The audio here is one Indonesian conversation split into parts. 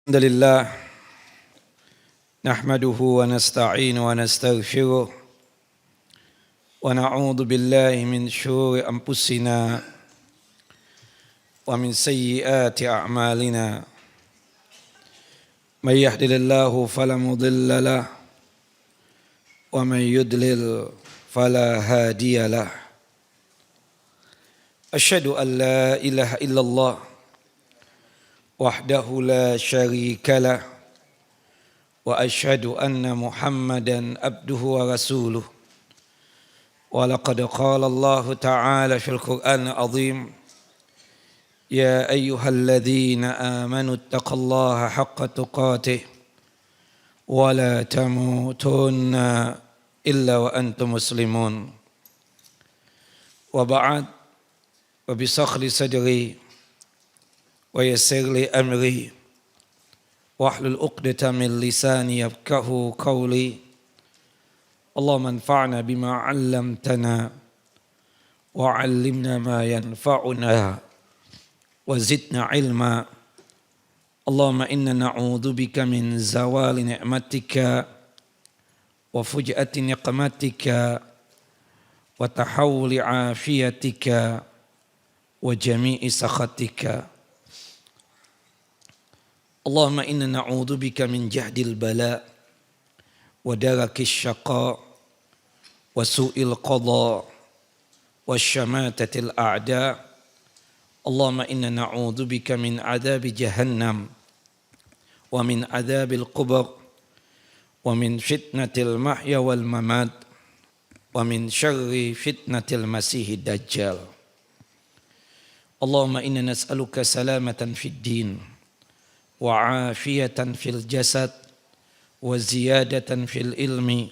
الحمد لله نحمده ونستعين ونستغفره ونعوذ بالله من شرور أنفسنا ومن سيئات أعمالنا من يهده الله فلا مضل له ومن يضلل فلا هادي له أشهد أن لا إله إلا الله وحده لا شريك له وأشهد أن محمدا عبده ورسوله ولقد قال الله تعالى في القرآن العظيم يا أيها الذين آمنوا اتقوا الله حق تقاته ولا تموتن إلا وأنتم مسلمون وبعد وبصخل صدري ويسر لي أمري واحلل عقدة من لساني يفقهوا قولي اللهم انفعنا بما علمتنا وعلمنا ما ينفعنا وزدنا علما اللهم إنا نعوذ بك من زوال نعمتك وفجأة نقمتك وتحول عافيتك وجميع سخطك اللهم إنا نعوذ بك من جهد البلاء ودرك الشقاء وسوء القضاء والشماتة الأعداء اللهم إنا نعوذ بك من عذاب جهنم ومن عذاب القبر ومن فتنة المحيا والممات ومن شر فتنة المسيح الدجال اللهم إنا نسألك سلامة في الدين وعافية في الجسد وزيادة في العلم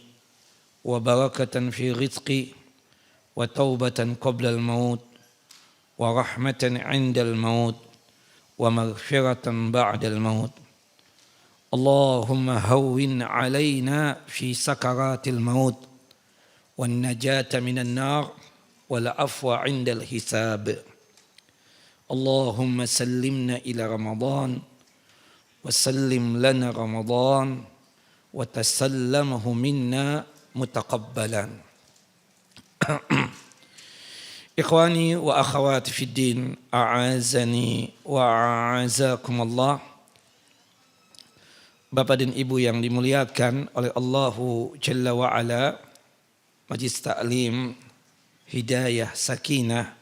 وبركة في الرزق وتوبة قبل الموت ورحمة عند الموت ومغفرة بعد الموت اللهم هون علينا في سكرات الموت والنجاة من النار والعفو عند الحساب اللهم سلمنا إلى رمضان وسلم لنا رمضان وتسلمه منا متقبلا إخواني وأخواتي في الدين أعزني وأعزكم الله. Bapak dan Ibu yang dimuliakan oleh Allahu Jalla wa'ala, Majlis Ta'lim Hidayah Sakinah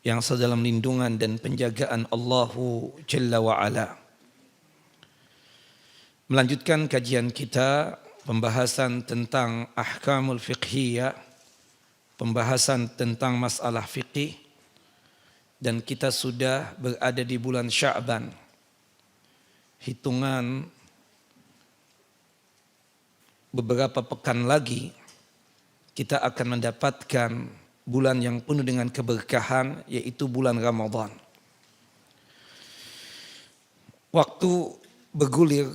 yang sedalam lindungan dan penjagaan Allahu Jalla wa'ala. Melanjutkan kajian kita, pembahasan tentang ahkamul fiqhiyah, pembahasan tentang masalah fiqih, dan kita sudah berada di bulan Sya'ban. Hitungan beberapa pekan lagi, kita akan mendapatkan bulan yang penuh dengan keberkahan, yaitu bulan Ramadan. Waktu bergulir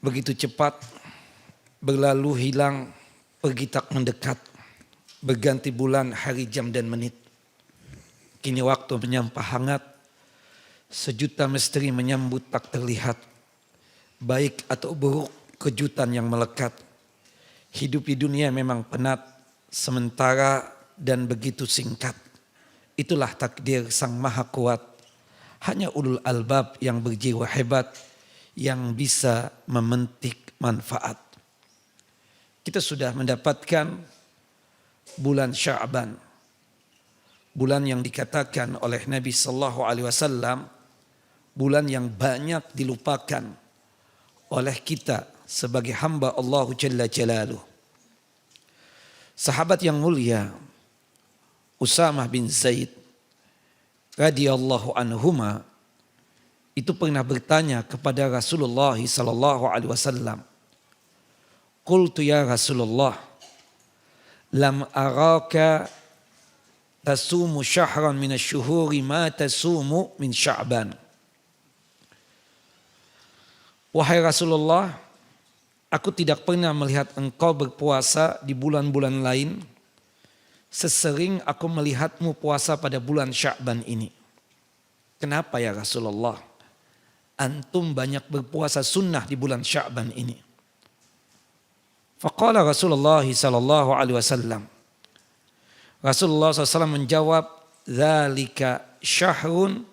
begitu cepat, berlalu hilang, pergi tak mendekat, berganti bulan, hari, jam dan menit. Kini waktu menyampah hangat, sejuta misteri menyambut tak terlihat. Baik atau buruk, kejutan yang melekat. Hidup di dunia memang penat, sementara dan begitu singkat. Itulah takdir Sang Maha Kuat. Hanya ulul albab yang berjiwa hebat yang bisa memetik manfaat. Kita sudah mendapatkan bulan Sya'ban, bulan yang dikatakan oleh Nabi sallallahu alaihi wasallam bulan yang banyak dilupakan oleh kita sebagai hamba Allah Jalla Jalaluh. Sahabat yang mulia Usamah bin Zaid radhiyallahu anhuma itu pernah bertanya kepada Rasulullah sallallahu alaihi wasallam, "Qultu ya Rasulullah, lam araka tasumu syahran min asy-syuhuri ma tasumu min Sya'ban." Wahai Rasulullah, aku tidak pernah melihat engkau berpuasa di bulan-bulan lain sesering aku melihatmu puasa pada bulan Sya'ban ini. Kenapa ya Rasulullah? antum banyak berpuasa sunnah di bulan Sya'ban ini. Faqala Rasulullah sallallahu alaihi wasallam. Rasulullah SAW menjawab, "Dzalika syahrun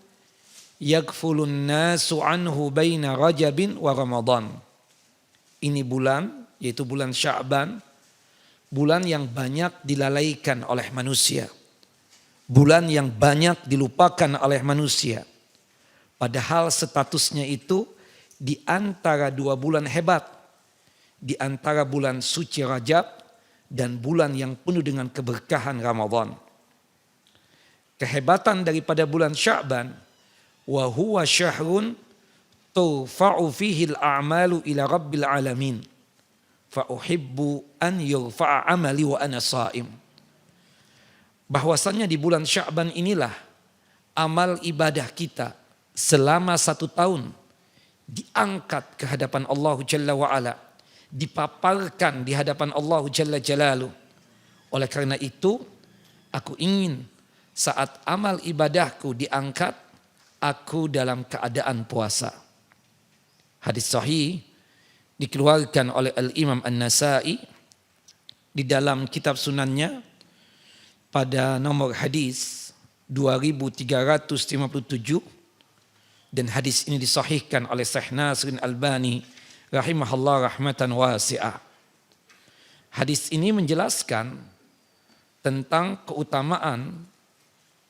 yaghfulun nasu anhu baina Rajabin wa Ramadan." Ini bulan, yaitu bulan Sya'ban, bulan yang banyak dilalaikan oleh manusia. Bulan yang banyak dilupakan oleh manusia. Padahal statusnya itu di antara dua bulan hebat. Di antara bulan suci Rajab dan bulan yang penuh dengan keberkahan Ramadan. Kehebatan daripada bulan Sya'ban, wa huwa syahrun turfa'u fihi al-a'malu ila rabbil alamin. Fa uhibbu an yurfa'a amali wa ana sha'im. Bahwasannya di bulan Sya'ban inilah amal ibadah kita selama 1 tahun diangkat ke hadapan Allah Jalla wa'ala, dipaparkan di hadapan Allah Jalla Jalaluh. Oleh karena itu, aku ingin saat amal ibadahku diangkat, aku dalam keadaan puasa. Hadis sahih dikeluarkan oleh Al-Imam An-Nasa'i di dalam kitab sunannya pada nomor hadis 2357, dan hadis ini disahihkan oleh Syekh Nasiruddin Albani rahimahullah rahmatan wasi'ah. Hadis ini menjelaskan tentang keutamaan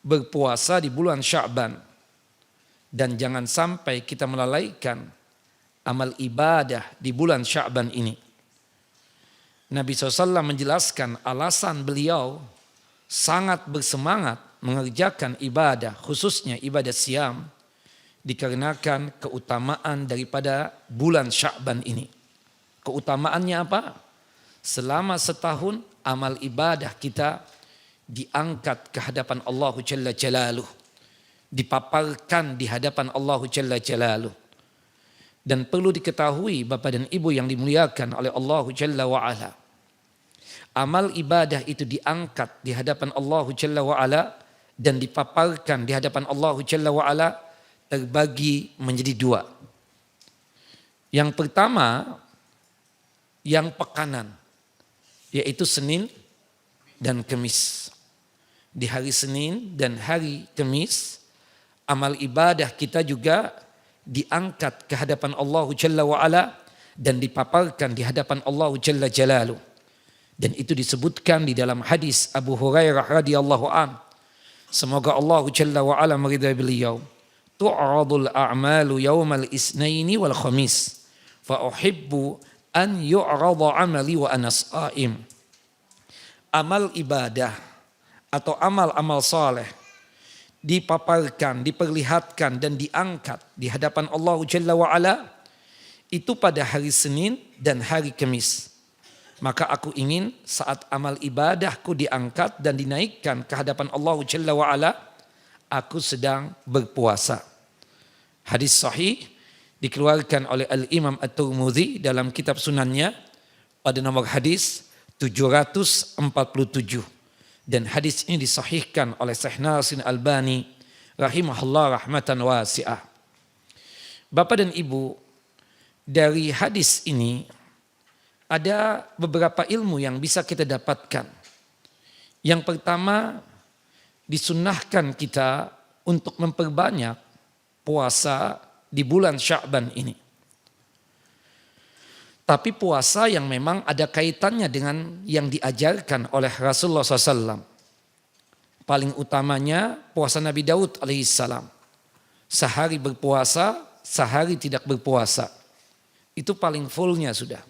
berpuasa di bulan Sya'ban, dan jangan sampai kita melalaikan amal ibadah di bulan Sya'ban ini. Nabi SAW menjelaskan alasan beliau sangat bersemangat mengerjakan ibadah, khususnya ibadah siam, dikarenakan keutamaan daripada bulan Sya'ban ini. Keutamaannya apa? Selama setahun amal ibadah kita diangkat ke hadapan Allah Jalla Jalaluh, dipaparkan di hadapan Allah Jalla Jalaluh. Dan perlu diketahui Bapak dan Ibu yang dimuliakan oleh Allah Jalla wa'ala, amal ibadah itu diangkat di hadapan Allah Jalla wa'ala dan dipaparkan di hadapan Allah Jalla wa'ala terbagi menjadi 2. Yang pertama, yang pekanan, yaitu Senin dan Kamis. Di hari Senin dan hari Kamis, amal ibadah kita juga diangkat ke hadapan Allah Jalla wa'ala dan dipaparkan di hadapan Allah Jalla Jalaluh. Dan itu disebutkan di dalam hadis Abu Hurairah radhiyallahu an. Semoga Allah Jalla wa'ala meridai beliau. Tu'radul a'malu yawmal isnaini wal khamis. Fa uhibbu an yu'rada amali wa ana sha'im. Amal ibadah atau amal-amal saleh dipaparkan, diperlihatkan dan diangkat di hadapan Allah Jalla wa'ala itu pada hari Senin dan hari Kamis. Maka aku ingin saat amal ibadahku diangkat dan dinaikkan ke hadapan Allah Jalla wa'ala, aku sedang berpuasa. Hadis sahih dikeluarkan oleh Al-Imam At-Tirmidzi dalam kitab sunannya pada nomor hadis 747. Dan hadis ini disahihkan oleh Syekh Nasiruddin Albani rahimahullah rahmatan wasi'ah. Bapak dan Ibu, dari hadis ini ada beberapa ilmu yang bisa kita dapatkan. Yang pertama, disunnahkan kita untuk memperbanyak puasa di bulan Sya'ban ini. Tapi puasa yang memang ada kaitannya dengan yang diajarkan oleh Rasulullah SAW. Paling utamanya puasa Nabi Daud alaihissalam. Sehari berpuasa, sehari tidak berpuasa. Itu paling fullnya sudah.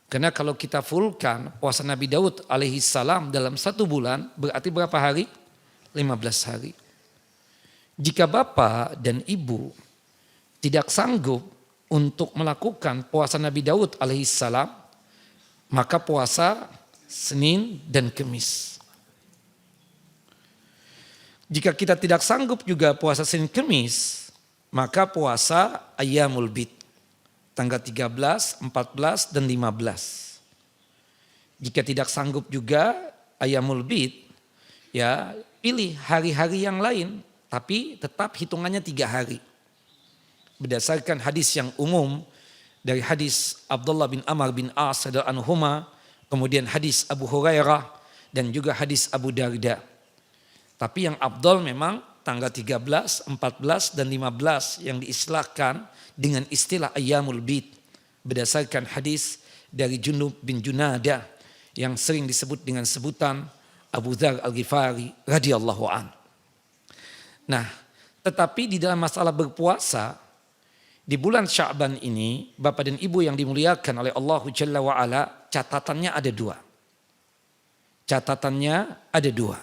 Karena kalau kita fullkan puasa Nabi Daud alaihissalam dalam 1 bulan, berarti berapa hari? 15 hari. Jika Bapak dan Ibu tidak sanggup untuk melakukan puasa Nabi Daud alaihissalam, maka puasa Senin dan Kamis. Jika kita tidak sanggup juga puasa Senin Kamis, maka puasa Ayyamul Bid, tanggal 13, 14, dan 15. Jika tidak sanggup juga Ayyamul Bid, ya pilih hari-hari yang lain, tapi tetap hitungannya 3 hari. berdasarkan hadis yang umum dari hadis Abdullah bin Amr bin As radhiyallahu anhuma, kemudian hadis Abu Hurairah dan juga hadis Abu Darda. Tapi yang afdal memang tanggal 13, 14 dan 15 yang diistilahkan dengan istilah ayyamul bid berdasarkan hadis dari Junub bin Junadah yang sering disebut dengan sebutan Abu Dzar Al-Ghifari radhiyallahu an. Nah, tetapi di dalam masalah berpuasa di bulan Sya'ban ini, Bapak dan Ibu yang dimuliakan oleh Allah Jalla wa Ala, catatannya ada dua. Catatannya ada dua.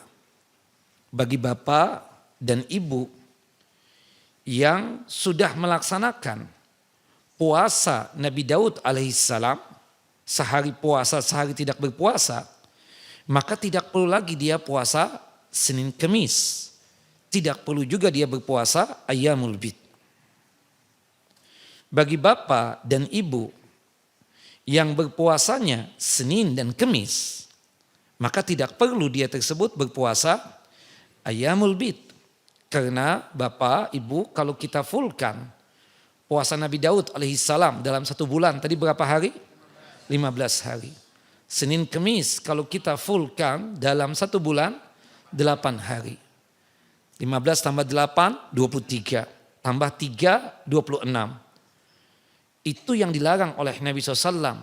Bagi Bapak dan Ibu yang sudah melaksanakan puasa Nabi Daud alaihissalam, sehari puasa, sehari tidak berpuasa, maka tidak perlu lagi dia puasa Senin Kemis. Tidak perlu juga dia berpuasa Ayyamul Bid. Bagi bapak dan ibu yang berpuasanya Senin dan Kemis, maka tidak perlu dia tersebut berpuasa Ayyamul Bid. Karena bapak, ibu, kalau kita fullkan puasa Nabi Daud alaihissalam dalam satu bulan, tadi berapa hari? 15 hari. Senin Kemis kalau kita fullkan dalam satu bulan 8 hari. 15 tambah 8, 23. Tambah 3, 26. Itu yang dilarang oleh Nabi SAW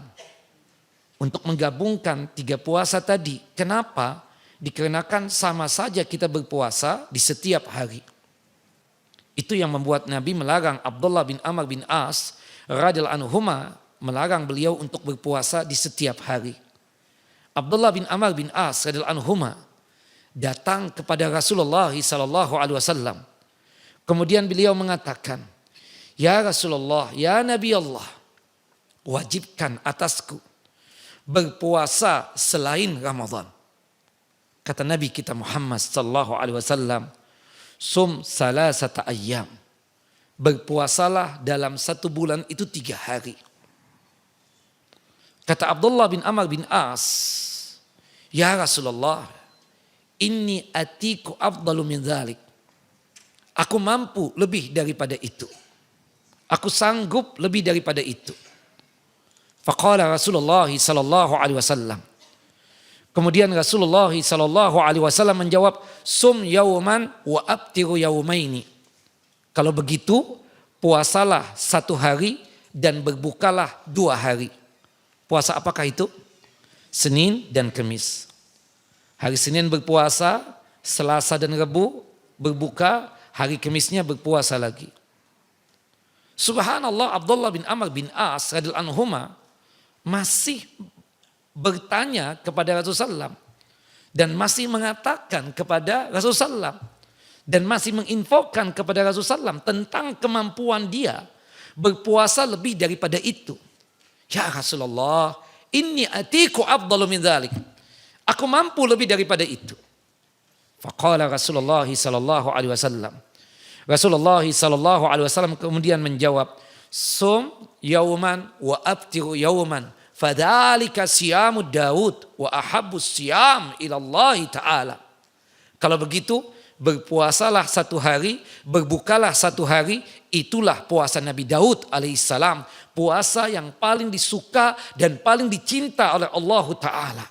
untuk menggabungkan 3 puasa tadi. Kenapa? Dikarenakan sama saja kita berpuasa di setiap hari. Itu yang membuat Nabi melarang Abdullah bin Amr bin As radhiyallahu anhuma, melarang beliau untuk berpuasa di setiap hari. Abdullah bin Amr bin As radhiyallahu anhuma datang kepada Rasulullah SAW. Kemudian beliau mengatakan, "Ya Rasulullah, ya Nabi Allah, wajibkan atasku berpuasa selain Ramadan." Kata Nabi kita Muhammad sallallahu alaihi wasallam, "Sum salasata ayyam." Berpuasalah dalam satu bulan itu 3 hari. Kata Abdullah bin Amr bin As, "Ya Rasulullah, inni atiku afdalu min dzalik." Aku mampu lebih daripada itu. Aku sanggup lebih daripada itu. Faqala Rasulullah sallallahu alaihi wasallam. Kemudian Rasulullah sallallahu alaihi wasallam menjawab, "Sum yauman wa abtiru yaumaini." Kalau begitu, puasalah 1 hari dan berbukalah 2 hari. Puasa apakah itu? Senin dan Kamis. Hari Senin berpuasa, Selasa dan Rabu berbuka, hari Kamisnya berpuasa lagi. Subhanallah, Abdullah bin Amr bin As radhiyallahu anhuma masih bertanya kepada Rasulullah SAW dan masih mengatakan kepada Rasulullah SAW dan masih menginfokan kepada Rasulullah SAW tentang kemampuan dia berpuasa lebih daripada itu. Ya Rasulullah, inni atiku afdalu min dzalik. Aku mampu lebih daripada itu. Faqala Rasulullah sallallahu alaihi wasallam. Rasulullah sallallahu alaihi wasallam kemudian menjawab, "Sum yauman wa abtiru yauman. Fadzalika siyamud Daud wa ahabbus siyam ila Allah taala." Kalau begitu, berpuasalah 1 hari, berbukalah 1 hari, itulah puasa Nabi Daud alaihissalam, puasa yang paling disuka dan paling dicinta oleh Allah taala.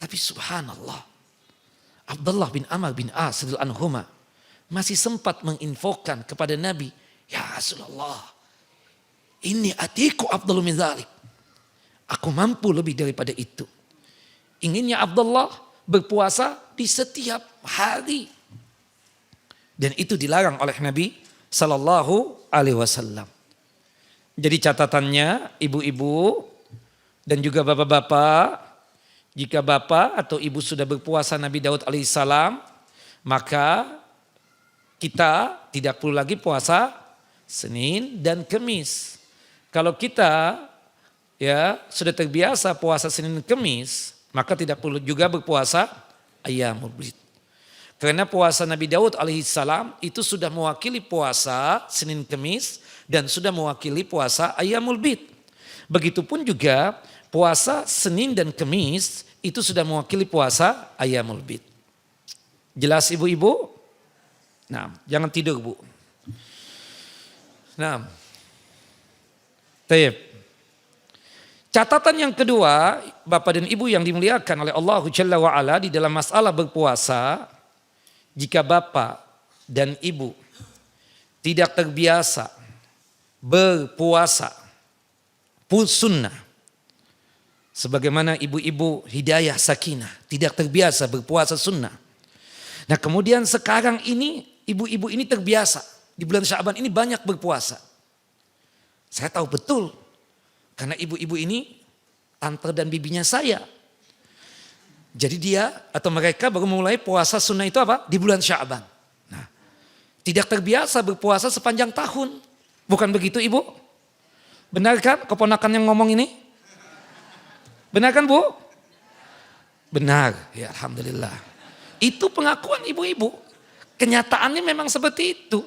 Tapi subhanallah, Abdullah bin Amr bin As radhiyallahu anhuma masih sempat menginfokan kepada Nabi, "Ya Rasulullah, ini atiku afdalu min dzalik." Aku mampu lebih daripada itu. Inginnya Abdullah berpuasa di setiap hari. Dan itu dilarang oleh Nabi sallallahu alaihi wasallam. Jadi catatannya, ibu-ibu dan juga bapak-bapak, jika bapak atau ibu sudah berpuasa Nabi Daud alaihissalam, maka kita tidak perlu lagi puasa Senin dan Kamis. Kalau kita sudah terbiasa puasa Senin dan Kamis, maka tidak perlu juga berpuasa Ayyamul Bid. Karena puasa Nabi Daud alaihissalam itu sudah mewakili puasa Senin Kamis dan sudah mewakili puasa Ayyamul Bid. Begitupun juga puasa Senin dan Kamis itu sudah mewakili puasa Ayyamul Bid. Jelas ibu-ibu? Nah, jangan tidur Bu. Nah, taib. Catatan yang kedua, Bapak dan Ibu yang dimuliakan oleh Allah Jalla wa'ala di dalam masalah berpuasa, jika Bapak dan Ibu tidak terbiasa berpuasa sunnah, sebagaimana ibu-ibu Hidayah Sakinah tidak terbiasa berpuasa sunnah. Nah kemudian sekarang ini ibu-ibu ini terbiasa di bulan Sya'ban ini banyak berpuasa. Saya tahu betul. Karena ibu-ibu ini tante dan bibinya saya. Jadi dia atau mereka baru mulai puasa sunnah itu apa? Di bulan Sya'ban. Nah, tidak terbiasa berpuasa sepanjang tahun. Bukan begitu Ibu? Benar kan keponakan yang ngomong ini? Benar kan Bu? Benar, ya Alhamdulillah. Itu pengakuan ibu-ibu. Kenyataannya memang seperti itu.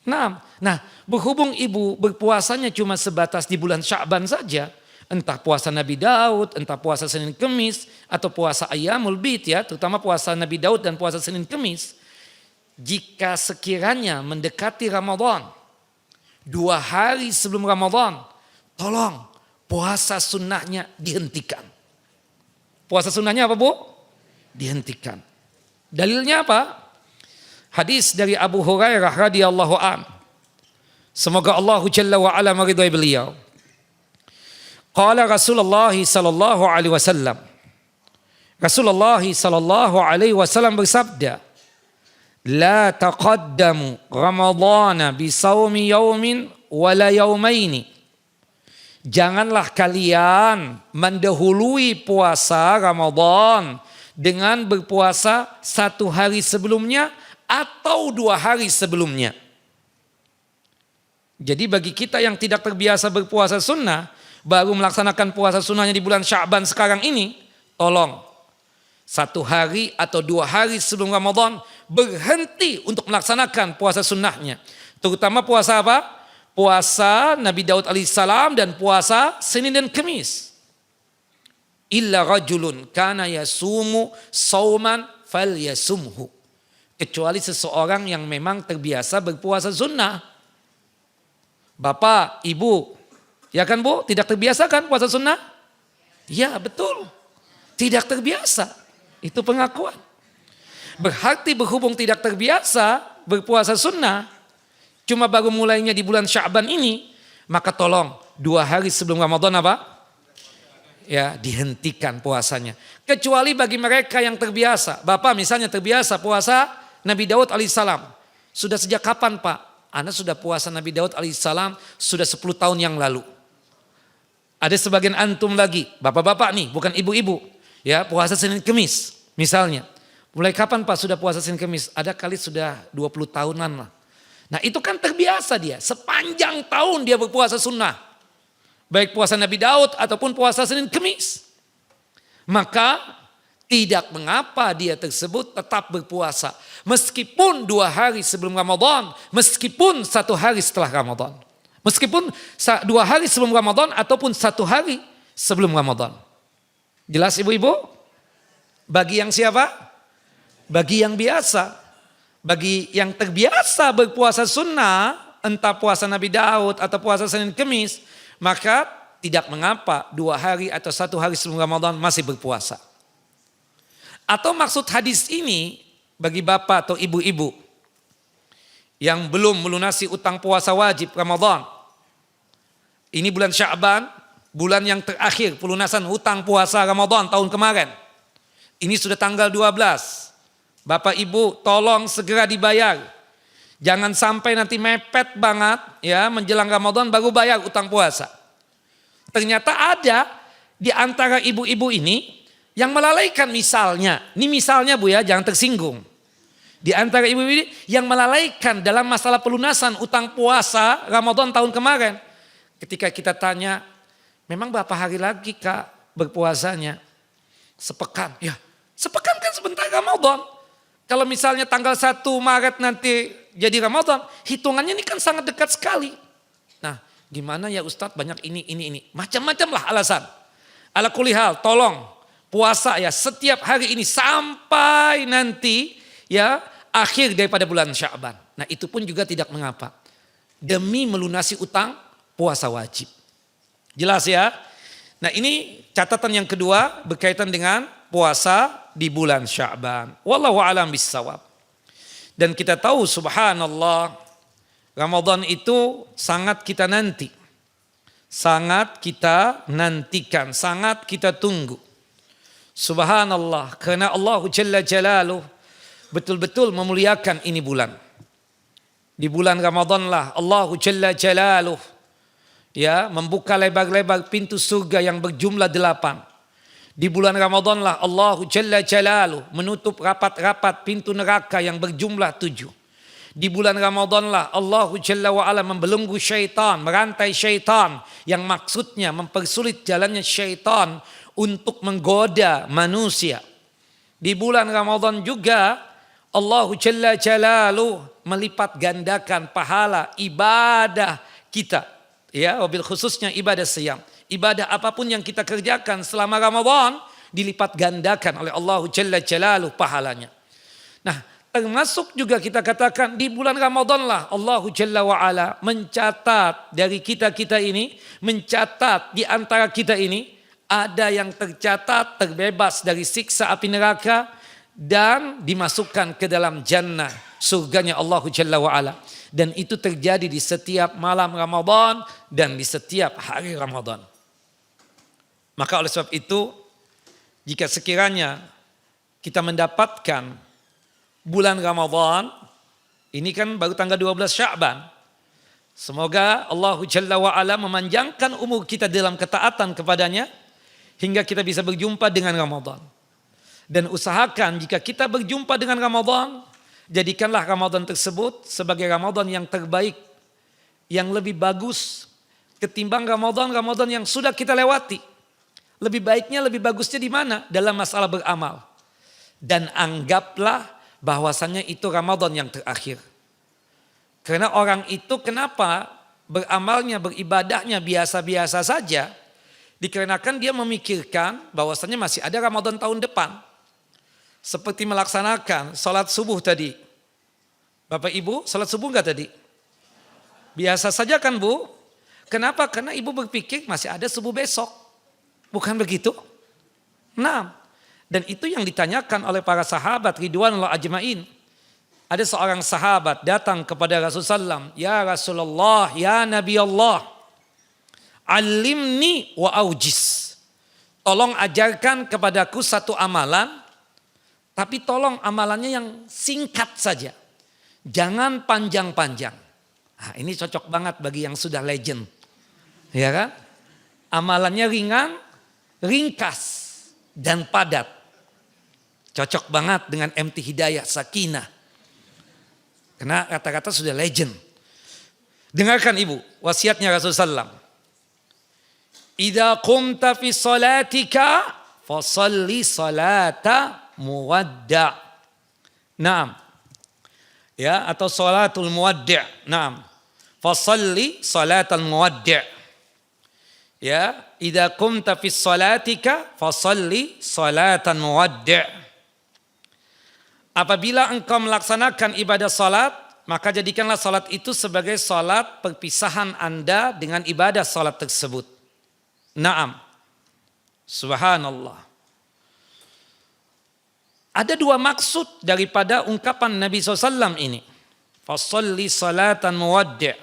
Nah, berhubung ibu berpuasanya cuma sebatas di bulan Sya'ban saja, entah puasa Nabi Daud, entah puasa Senin Kemis, atau puasa Ayyamul Bid ya, terutama puasa Nabi Daud dan puasa Senin Kemis. Jika sekiranya mendekati Ramadan, 2 hari sebelum Ramadan, tolong puasa sunnahnya dihentikan. Puasa sunnahnya apa Bu? Dihentikan. Dalilnya apa? Hadis dari Abu Hurairah radhiyallahu an. Semoga Allah Jalla wa ala meridhai beliau. Qala Rasulullah sallallahu alaihi wasallam. Rasulullah sallallahu alaihi wasallam bersabda, "La taqaddamu Ramadhana bi shaumi yaumin wala yaumaini." Janganlah kalian mendahului puasa Ramadan dengan berpuasa 1 hari sebelumnya atau 2 hari sebelumnya. Jadi bagi kita yang tidak terbiasa berpuasa sunnah, baru melaksanakan puasa sunnahnya di bulan Sya'ban sekarang ini, tolong 1 hari atau 2 hari sebelum Ramadan berhenti untuk melaksanakan puasa sunnahnya. Terutama puasa apa? Puasa Nabi Daud alaihissalam dan puasa Senin dan Kemis. Illa rajulun kana yasumu sauman falyasumhu. Kecuali seseorang yang memang terbiasa berpuasa sunnah. Bapak, Ibu, ya kan Bu? Tidak terbiasa kan puasa sunnah? Ya betul, tidak terbiasa. Itu pengakuan. Berarti berhubung tidak terbiasa berpuasa sunnah, cuma baru mulainya di bulan Sya'ban ini, maka tolong 2 hari sebelum Ramadan apa? Ya dihentikan puasanya. Kecuali bagi mereka yang terbiasa. Bapak misalnya terbiasa puasa Nabi Daud alaihissalam. Sudah sejak kapan Pak? Anda sudah puasa Nabi Daud alaihissalam sudah 10 tahun yang lalu. Ada sebagian antum lagi, bapak-bapak nih, bukan ibu-ibu. Ya puasa Senin Kemis misalnya. Mulai kapan Pak sudah puasa Senin Kemis? Ada kali sudah 20 tahunan lah. Nah itu kan terbiasa dia. Sepanjang tahun dia berpuasa sunnah. Baik puasa Nabi Daud ataupun puasa Senin Kemis. Maka tidak mengapa dia tersebut tetap berpuasa. Meskipun 2 hari sebelum Ramadan. Meskipun 1 hari setelah Ramadan. Meskipun 2 hari sebelum Ramadan ataupun 1 hari sebelum Ramadan. Jelas ibu-ibu? Bagi yang siapa? Bagi yang biasa. Bagi yang terbiasa berpuasa sunnah. Entah puasa Nabi Daud atau puasa Senin Kemis. Maka tidak mengapa 2 hari atau 1 hari sebelum Ramadan masih berpuasa. Atau maksud hadis ini bagi bapak atau ibu-ibu yang belum melunasi utang puasa wajib Ramadan. Ini bulan Sya'ban, bulan yang terakhir pelunasan utang puasa Ramadan tahun kemarin. Ini sudah tanggal 12. Bapak ibu tolong segera dibayar. Jangan sampai nanti mepet banget ya menjelang Ramadan baru bayar utang puasa. Ternyata ada di antara ibu-ibu ini yang melalaikan misalnya. Ini misalnya Bu ya, jangan tersinggung. Di antara ibu ini yang melalaikan dalam masalah pelunasan utang puasa Ramadan tahun kemarin. Ketika kita tanya, memang berapa hari lagi Kak berpuasanya? Sepekan. Ya, sepekan kan sebentar Ramadan. Kalau misalnya tanggal 1 Maret nanti jadi Ramadan, hitungannya ini kan sangat dekat sekali. Nah, gimana ya Ustadz banyak ini. Macam-macam lah alasan. Ala kulli hal, tolong puasa ya setiap hari ini sampai nanti ya akhir daripada bulan Sya'ban. Nah itu pun juga tidak mengapa. demi melunasi utang puasa wajib. Jelas ya? Nah ini catatan yang kedua berkaitan dengan puasa di bulan Sya'ban. Wallahu a'lam bissawab. Dan kita tahu subhanallah, Ramadan itu sangat kita nanti. Sangat kita nantikan, sangat kita tunggu. Subhanallah, karena Allah Jalla Jalaluh betul-betul memuliakan ini bulan. Di bulan Ramadan lah Allah Jalla Jalaluh membuka lebar-lebar pintu surga yang berjumlah 8. Di bulan Ramadan lah Allah Jalla Jalaluh menutup rapat-rapat pintu neraka yang berjumlah 7. Di bulan Ramadan lah Allah Jalla wa'ala membelenggu syaitan, merantai syaitan yang maksudnya mempersulit jalannya syaitan untuk menggoda manusia. Di bulan Ramadan juga Allah Jalla Jalaluh melipat gandakan pahala ibadah kita. Wabil khususnya ibadah siyam. Ibadah apapun yang kita kerjakan selama Ramadan dilipat gandakan oleh Allah Jalla Jalaluh pahalanya. Nah, termasuk juga kita katakan di bulan Ramadan lah Allah Jalla wa'ala mencatat dari kita-kita ini, mencatat di antara kita ini ada yang tercatat terbebas dari siksa api neraka dan dimasukkan ke dalam jannah surganya Allah Jalla wa'ala. Dan itu terjadi di setiap malam Ramadan dan di setiap hari Ramadan. Maka oleh sebab itu, jika sekiranya kita mendapatkan bulan Ramadan, ini kan baru tanggal 12 Sya'ban. Semoga Allah Jalla wa'ala memanjangkan umur kita dalam ketaatan kepadanya hingga kita bisa berjumpa dengan Ramadan. Dan usahakan jika kita berjumpa dengan Ramadan, jadikanlah Ramadan tersebut sebagai Ramadan yang terbaik, yang lebih bagus ketimbang Ramadan yang sudah kita lewati. Lebih baiknya, lebih bagusnya di mana? Dalam masalah beramal. Dan anggaplah bahwasannya itu Ramadan yang terakhir. Karena orang itu kenapa beramalnya, beribadahnya biasa-biasa saja? Dikarenakan dia memikirkan bahwasannya masih ada Ramadan tahun depan. Seperti melaksanakan salat subuh tadi. Bapak Ibu, salat subuh enggak tadi? Biasa saja kan Bu? Kenapa? Karena Ibu berpikir masih ada subuh besok. Bukan begitu? Nah, dan itu yang ditanyakan oleh para sahabat ridwanullah ajmain. Ada seorang sahabat datang kepada Rasulullah SAW. Ya Rasulullah, ya Nabi Allah. Alimni wa aujis. Tolong ajarkan kepadaku satu amalan. Tapi tolong amalannya yang singkat saja. Jangan panjang-panjang. Nah, ini cocok banget bagi yang sudah legend. Ya kan? Amalannya ringan, ringkas, dan padat. Cocok banget dengan MT Hidayah Sakinah. Karena kata-kata sudah legend. Dengarkan Ibu, wasiatnya Rasulullah SAW. Idza qumta fi salatika fasalli salata muwadda'. Naam. Ya, atau salatul muwaddi'. Naam. Fasalli salatal muwaddi'. Ya, idza qumta fi salatika fasalli salatan muwaddi'. Apabila engkau melaksanakan ibadah salat, maka jadikanlah salat itu sebagai salat perpisahan Anda dengan ibadah salat tersebut. Naam. Subhanallah. Ada dua maksud daripada ungkapan Nabi SAW ini. Fasalli salatan muwaddi'.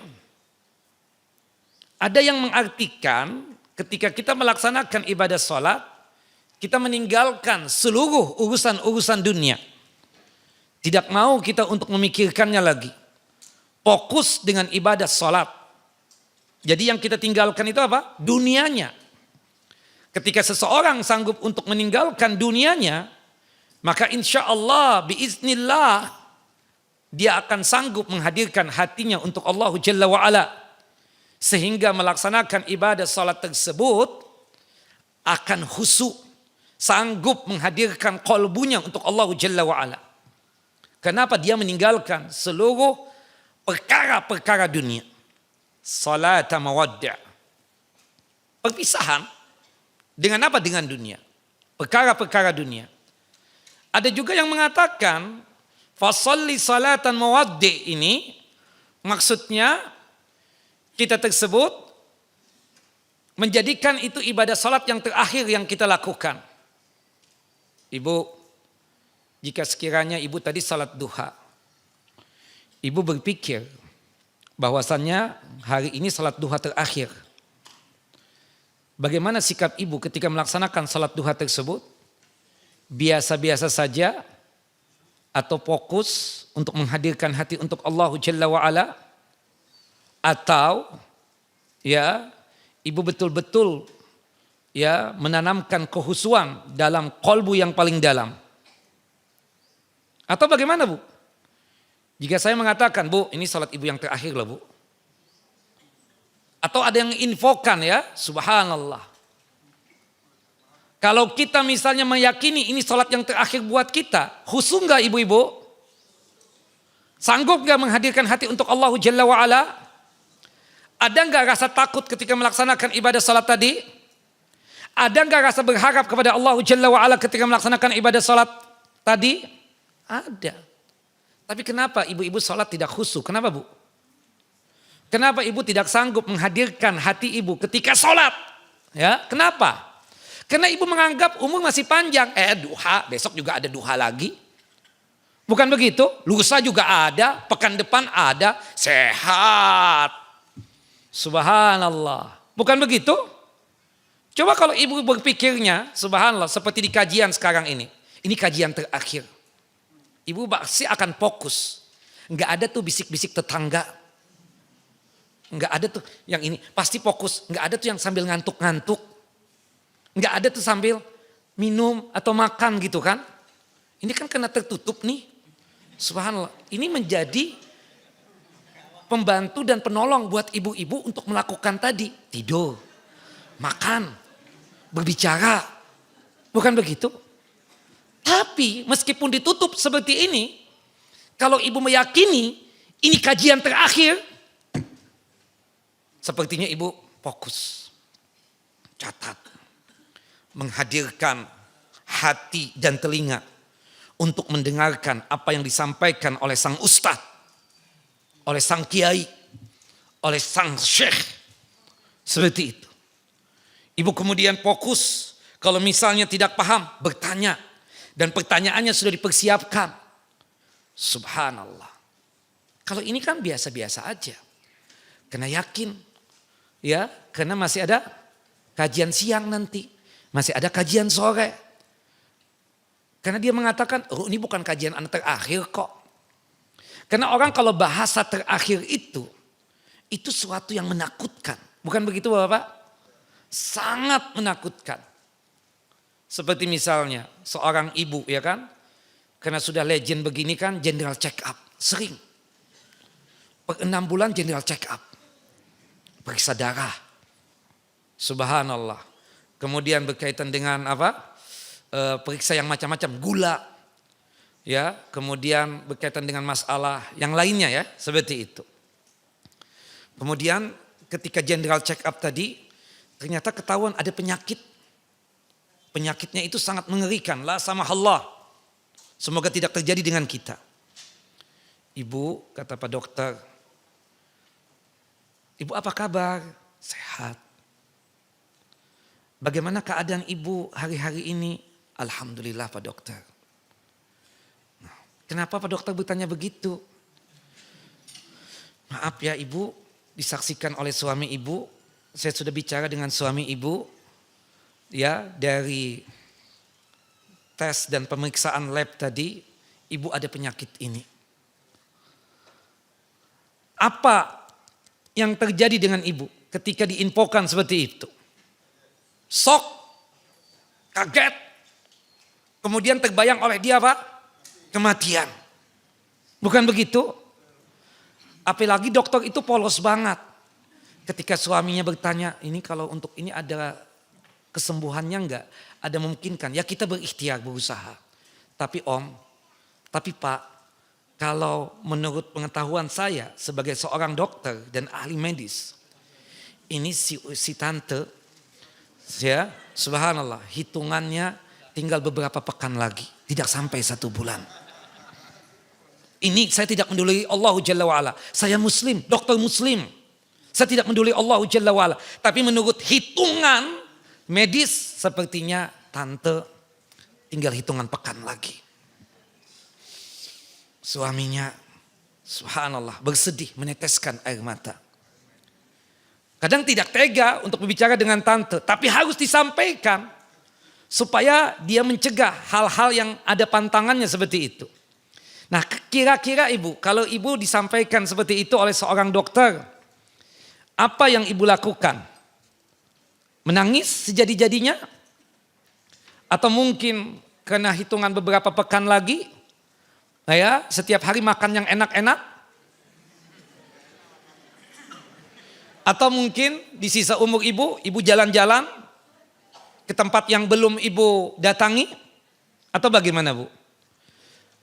Ada yang mengartikan ketika kita melaksanakan ibadah salat, kita meninggalkan seluruh urusan-urusan dunia. Tidak mau kita untuk memikirkannya lagi. Fokus dengan ibadah salat. Jadi yang kita tinggalkan itu apa? Dunianya. Ketika seseorang sanggup untuk meninggalkan dunianya, maka insya Allah biiznillah dia akan sanggup menghadirkan hatinya untuk Allah Jalla wa'ala. Sehingga melaksanakan ibadah salat tersebut akan khusyuk. Sanggup menghadirkan qalbunya untuk Allah Jalla wa'ala. Kenapa? Dia meninggalkan seluruh perkara-perkara dunia. Salat mawaddi'. Perpisahan. Dengan apa? Dengan dunia. Perkara-perkara dunia. Ada juga yang mengatakan fasalli salatan mawaddi' ini maksudnya kita tersebut menjadikan itu ibadah salat yang terakhir yang kita lakukan. Ibu, jika sekiranya ibu tadi salat duha, ibu berpikir bahwasannya hari ini salat duha terakhir. Bagaimana sikap ibu ketika melaksanakan salat duha tersebut? Biasa-biasa saja atau fokus untuk menghadirkan hati untuk Allah Jalla wa'ala? Atau ya ibu betul-betul ya menanamkan kehusuan dalam kolbu yang paling dalam? Atau bagaimana, Bu? Jika saya mengatakan, Bu, ini salat ibu yang terakhir loh, Bu. Atau ada yang infokan ya, subhanallah. Kalau kita misalnya meyakini ini salat yang terakhir buat kita, khusyuk enggak ibu-ibu? Sanggup enggak menghadirkan hati untuk Allah Jalla wa'ala? Ada enggak rasa takut ketika melaksanakan ibadah salat tadi? Ada enggak rasa berharap kepada Allah Jalla wa'ala ketika melaksanakan ibadah salat tadi? Ada. Tapi kenapa ibu-ibu salat tidak khusyuk? Kenapa, Bu? Kenapa ibu tidak sanggup menghadirkan hati ibu ketika salat? Ya, kenapa? Karena ibu menganggap umur masih panjang. Duha, besok juga ada duha lagi. Bukan begitu? Lusa juga ada, pekan depan ada, sehat. Subhanallah. Bukan begitu? Coba kalau ibu berpikirnya, subhanallah, seperti di kajian sekarang ini. Ini kajian terakhir. Ibu pasti akan fokus. Enggak ada tuh bisik-bisik tetangga. Enggak ada tuh yang ini, pasti fokus. Enggak ada tuh yang sambil ngantuk-ngantuk. Enggak ada tuh sambil minum atau makan gitu kan. Ini kan kena tertutup nih. Subhanallah. Ini menjadi pembantu dan penolong buat ibu-ibu untuk melakukan tadi. Tidur, makan, berbicara. Bukan begitu? Tapi meskipun ditutup seperti ini, kalau ibu meyakini ini kajian terakhir, sepertinya ibu fokus. Catat. Menghadirkan hati dan telinga untuk mendengarkan apa yang disampaikan oleh sang ustadz, oleh sang kiai, oleh sang syekh. Seperti itu. Ibu kemudian fokus, kalau misalnya tidak paham, bertanya. Dan pertanyaannya sudah dipersiapkan. Subhanallah. Kalau ini kan biasa-biasa aja. Karena yakin, ya, karena masih ada kajian siang nanti. Masih ada kajian sore. Karena dia mengatakan, oh ini bukan kajian anak terakhir kok. Karena orang kalau bahasa terakhir itu suatu yang menakutkan. Bukan begitu Bapak? Sangat menakutkan. Seperti misalnya seorang ibu ya kan. Karena sudah legend begini kan, general check up. Sering. Per 6 bulan general check up. Periksa darah. Subhanallah. Kemudian berkaitan dengan apa? Periksa yang macam-macam, gula. Ya, kemudian berkaitan dengan masalah yang lainnya ya, seperti itu. Kemudian ketika general check up tadi, ternyata ketahuan ada penyakit. Penyakitnya itu sangat mengerikan, la samahallah. Semoga tidak terjadi dengan kita. Ibu, kata Pak Dokter, ibu apa kabar? Sehat. Bagaimana keadaan ibu hari-hari ini? Alhamdulillah Pak Dokter. Nah, kenapa Pak Dokter bertanya begitu? Maaf ya ibu, disaksikan oleh suami ibu. Saya sudah bicara dengan suami ibu. Ya, dari tes dan pemeriksaan lab tadi, ibu ada penyakit ini. Apa yang terjadi dengan ibu ketika diinfokan seperti itu? Sok, kaget, kemudian terbayang oleh dia apa? Kematian. Bukan begitu? Apalagi dokter itu polos banget. Ketika suaminya bertanya, ini kalau untuk ini ada kesembuhannya enggak? Ada memungkinkan? Ya kita berikhtiar, berusaha. Tapi tapi Pak, kalau menurut pengetahuan saya sebagai seorang dokter dan ahli medis, ini si tante, ya, subhanallah, hitungannya tinggal beberapa pekan lagi. Tidak sampai 1 bulan. Ini saya tidak mendului Allah Jalla wa'ala. Saya muslim, dokter muslim. Saya tidak peduli Allah Jalla wa'ala. Tapi menurut hitungan medis sepertinya tante tinggal hitungan pekan lagi. Suaminya subhanallah bersedih meneteskan air mata. Kadang tidak tega untuk berbicara dengan tante. Tapi harus disampaikan. Supaya dia mencegah hal-hal yang ada pantangannya seperti itu. Nah kira-kira ibu, kalau ibu disampaikan seperti itu oleh seorang dokter, apa yang ibu lakukan? Menangis sejadi-jadinya? Atau mungkin karena hitungan beberapa pekan lagi, ya setiap hari makan yang enak-enak? Atau mungkin di sisa umur ibu jalan-jalan ke tempat yang belum ibu datangi? Atau bagaimana bu?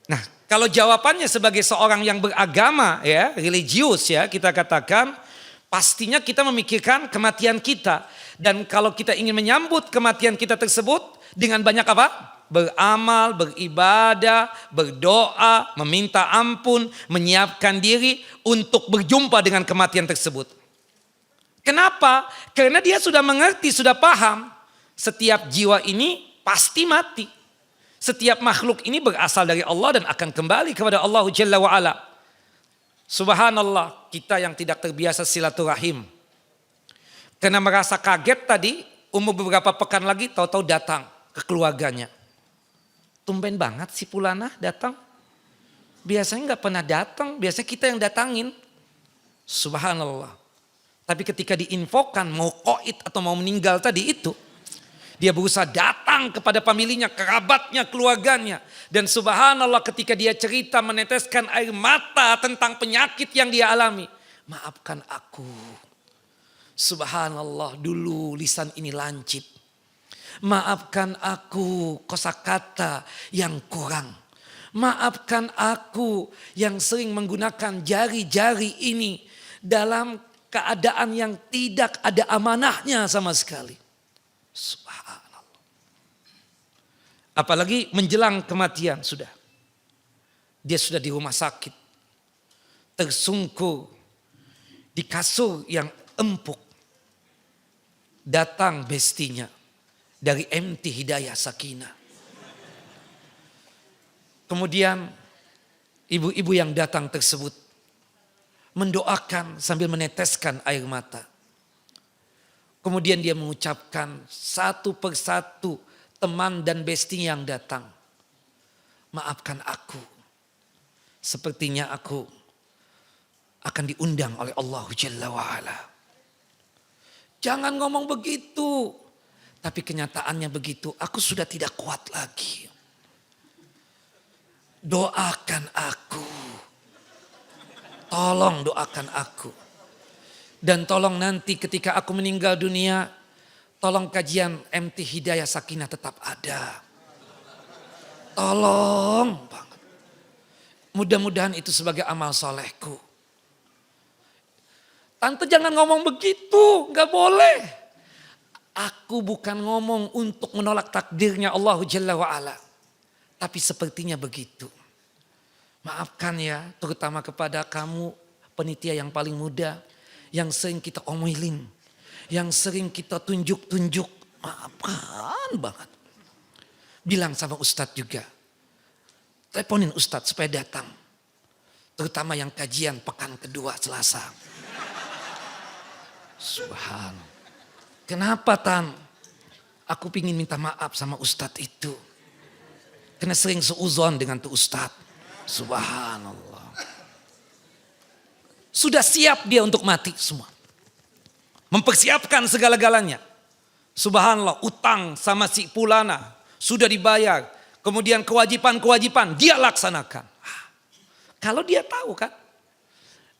Nah kalau jawabannya sebagai seorang yang beragama ya, religius ya kita katakan, pastinya kita memikirkan kematian kita. Dan kalau kita ingin menyambut kematian kita tersebut dengan banyak apa? Beramal, beribadah, berdoa, meminta ampun, menyiapkan diri untuk berjumpa dengan kematian tersebut. Kenapa? Karena dia sudah mengerti, sudah paham. Setiap jiwa ini pasti mati. Setiap makhluk ini berasal dari Allah dan akan kembali kepada Allah Jalla wa'ala. Subhanallah, kita yang tidak terbiasa silaturahim. Karena merasa kaget tadi, umur beberapa pekan lagi tahu-tahu datang ke keluarganya. Tumben banget si Pulana datang. Biasanya nggak pernah datang, biasanya kita yang datangin. Subhanallah. Tapi ketika diinfokan mau koit atau mau meninggal tadi itu, dia berusaha datang kepada familinya, kerabatnya, keluarganya. Dan subhanallah ketika dia cerita meneteskan air mata tentang penyakit yang dia alami. Maafkan aku. Subhanallah dulu lisan ini lancip. Maafkan aku kosakata yang kurang. Maafkan aku yang sering menggunakan jari-jari ini dalam keadaan yang tidak ada amanahnya sama sekali. Subhanallah. Apalagi menjelang kematian sudah. Dia sudah di rumah sakit. Tersungkur di kasur yang empuk. Datang bestinya dari MT Hidayah Sakinah. Kemudian ibu-ibu yang datang tersebut mendoakan sambil meneteskan air mata. Kemudian dia mengucapkan satu persatu teman dan besti yang datang. Maafkan aku. Sepertinya aku akan diundang oleh Allah Jalla wa'ala. Jangan ngomong begitu. Tapi kenyataannya begitu. Aku sudah tidak kuat lagi. Doakan aku. Tolong doakan aku. Dan tolong nanti ketika aku meninggal dunia, tolong kajian MT Hidayah Sakinah tetap ada. Tolong banget. Mudah-mudahan itu sebagai amal solehku. Tante jangan ngomong begitu, gak boleh. Aku bukan ngomong untuk menolak takdirnya Allah Jalla wa'ala. Tapi sepertinya begitu. Maafkan ya, terutama kepada kamu penitia yang paling muda. Yang sering kita omelin. Yang sering kita tunjuk-tunjuk. Maafkan banget. Bilang sama Ustadz juga. Teleponin Ustadz supaya datang. Terutama yang kajian pekan kedua Selasa. Subhanallah. Kenapa Tan? Aku pingin minta maaf sama Ustadz itu. Karena sering seuzon dengan tuh Ustadz. Subhanallah. Sudah siap dia untuk mati semua. Mempersiapkan segala-galanya. Subhanallah, utang sama si Pulana sudah dibayar. Kemudian kewajiban-kewajiban dia laksanakan. Kalau dia tahu kan.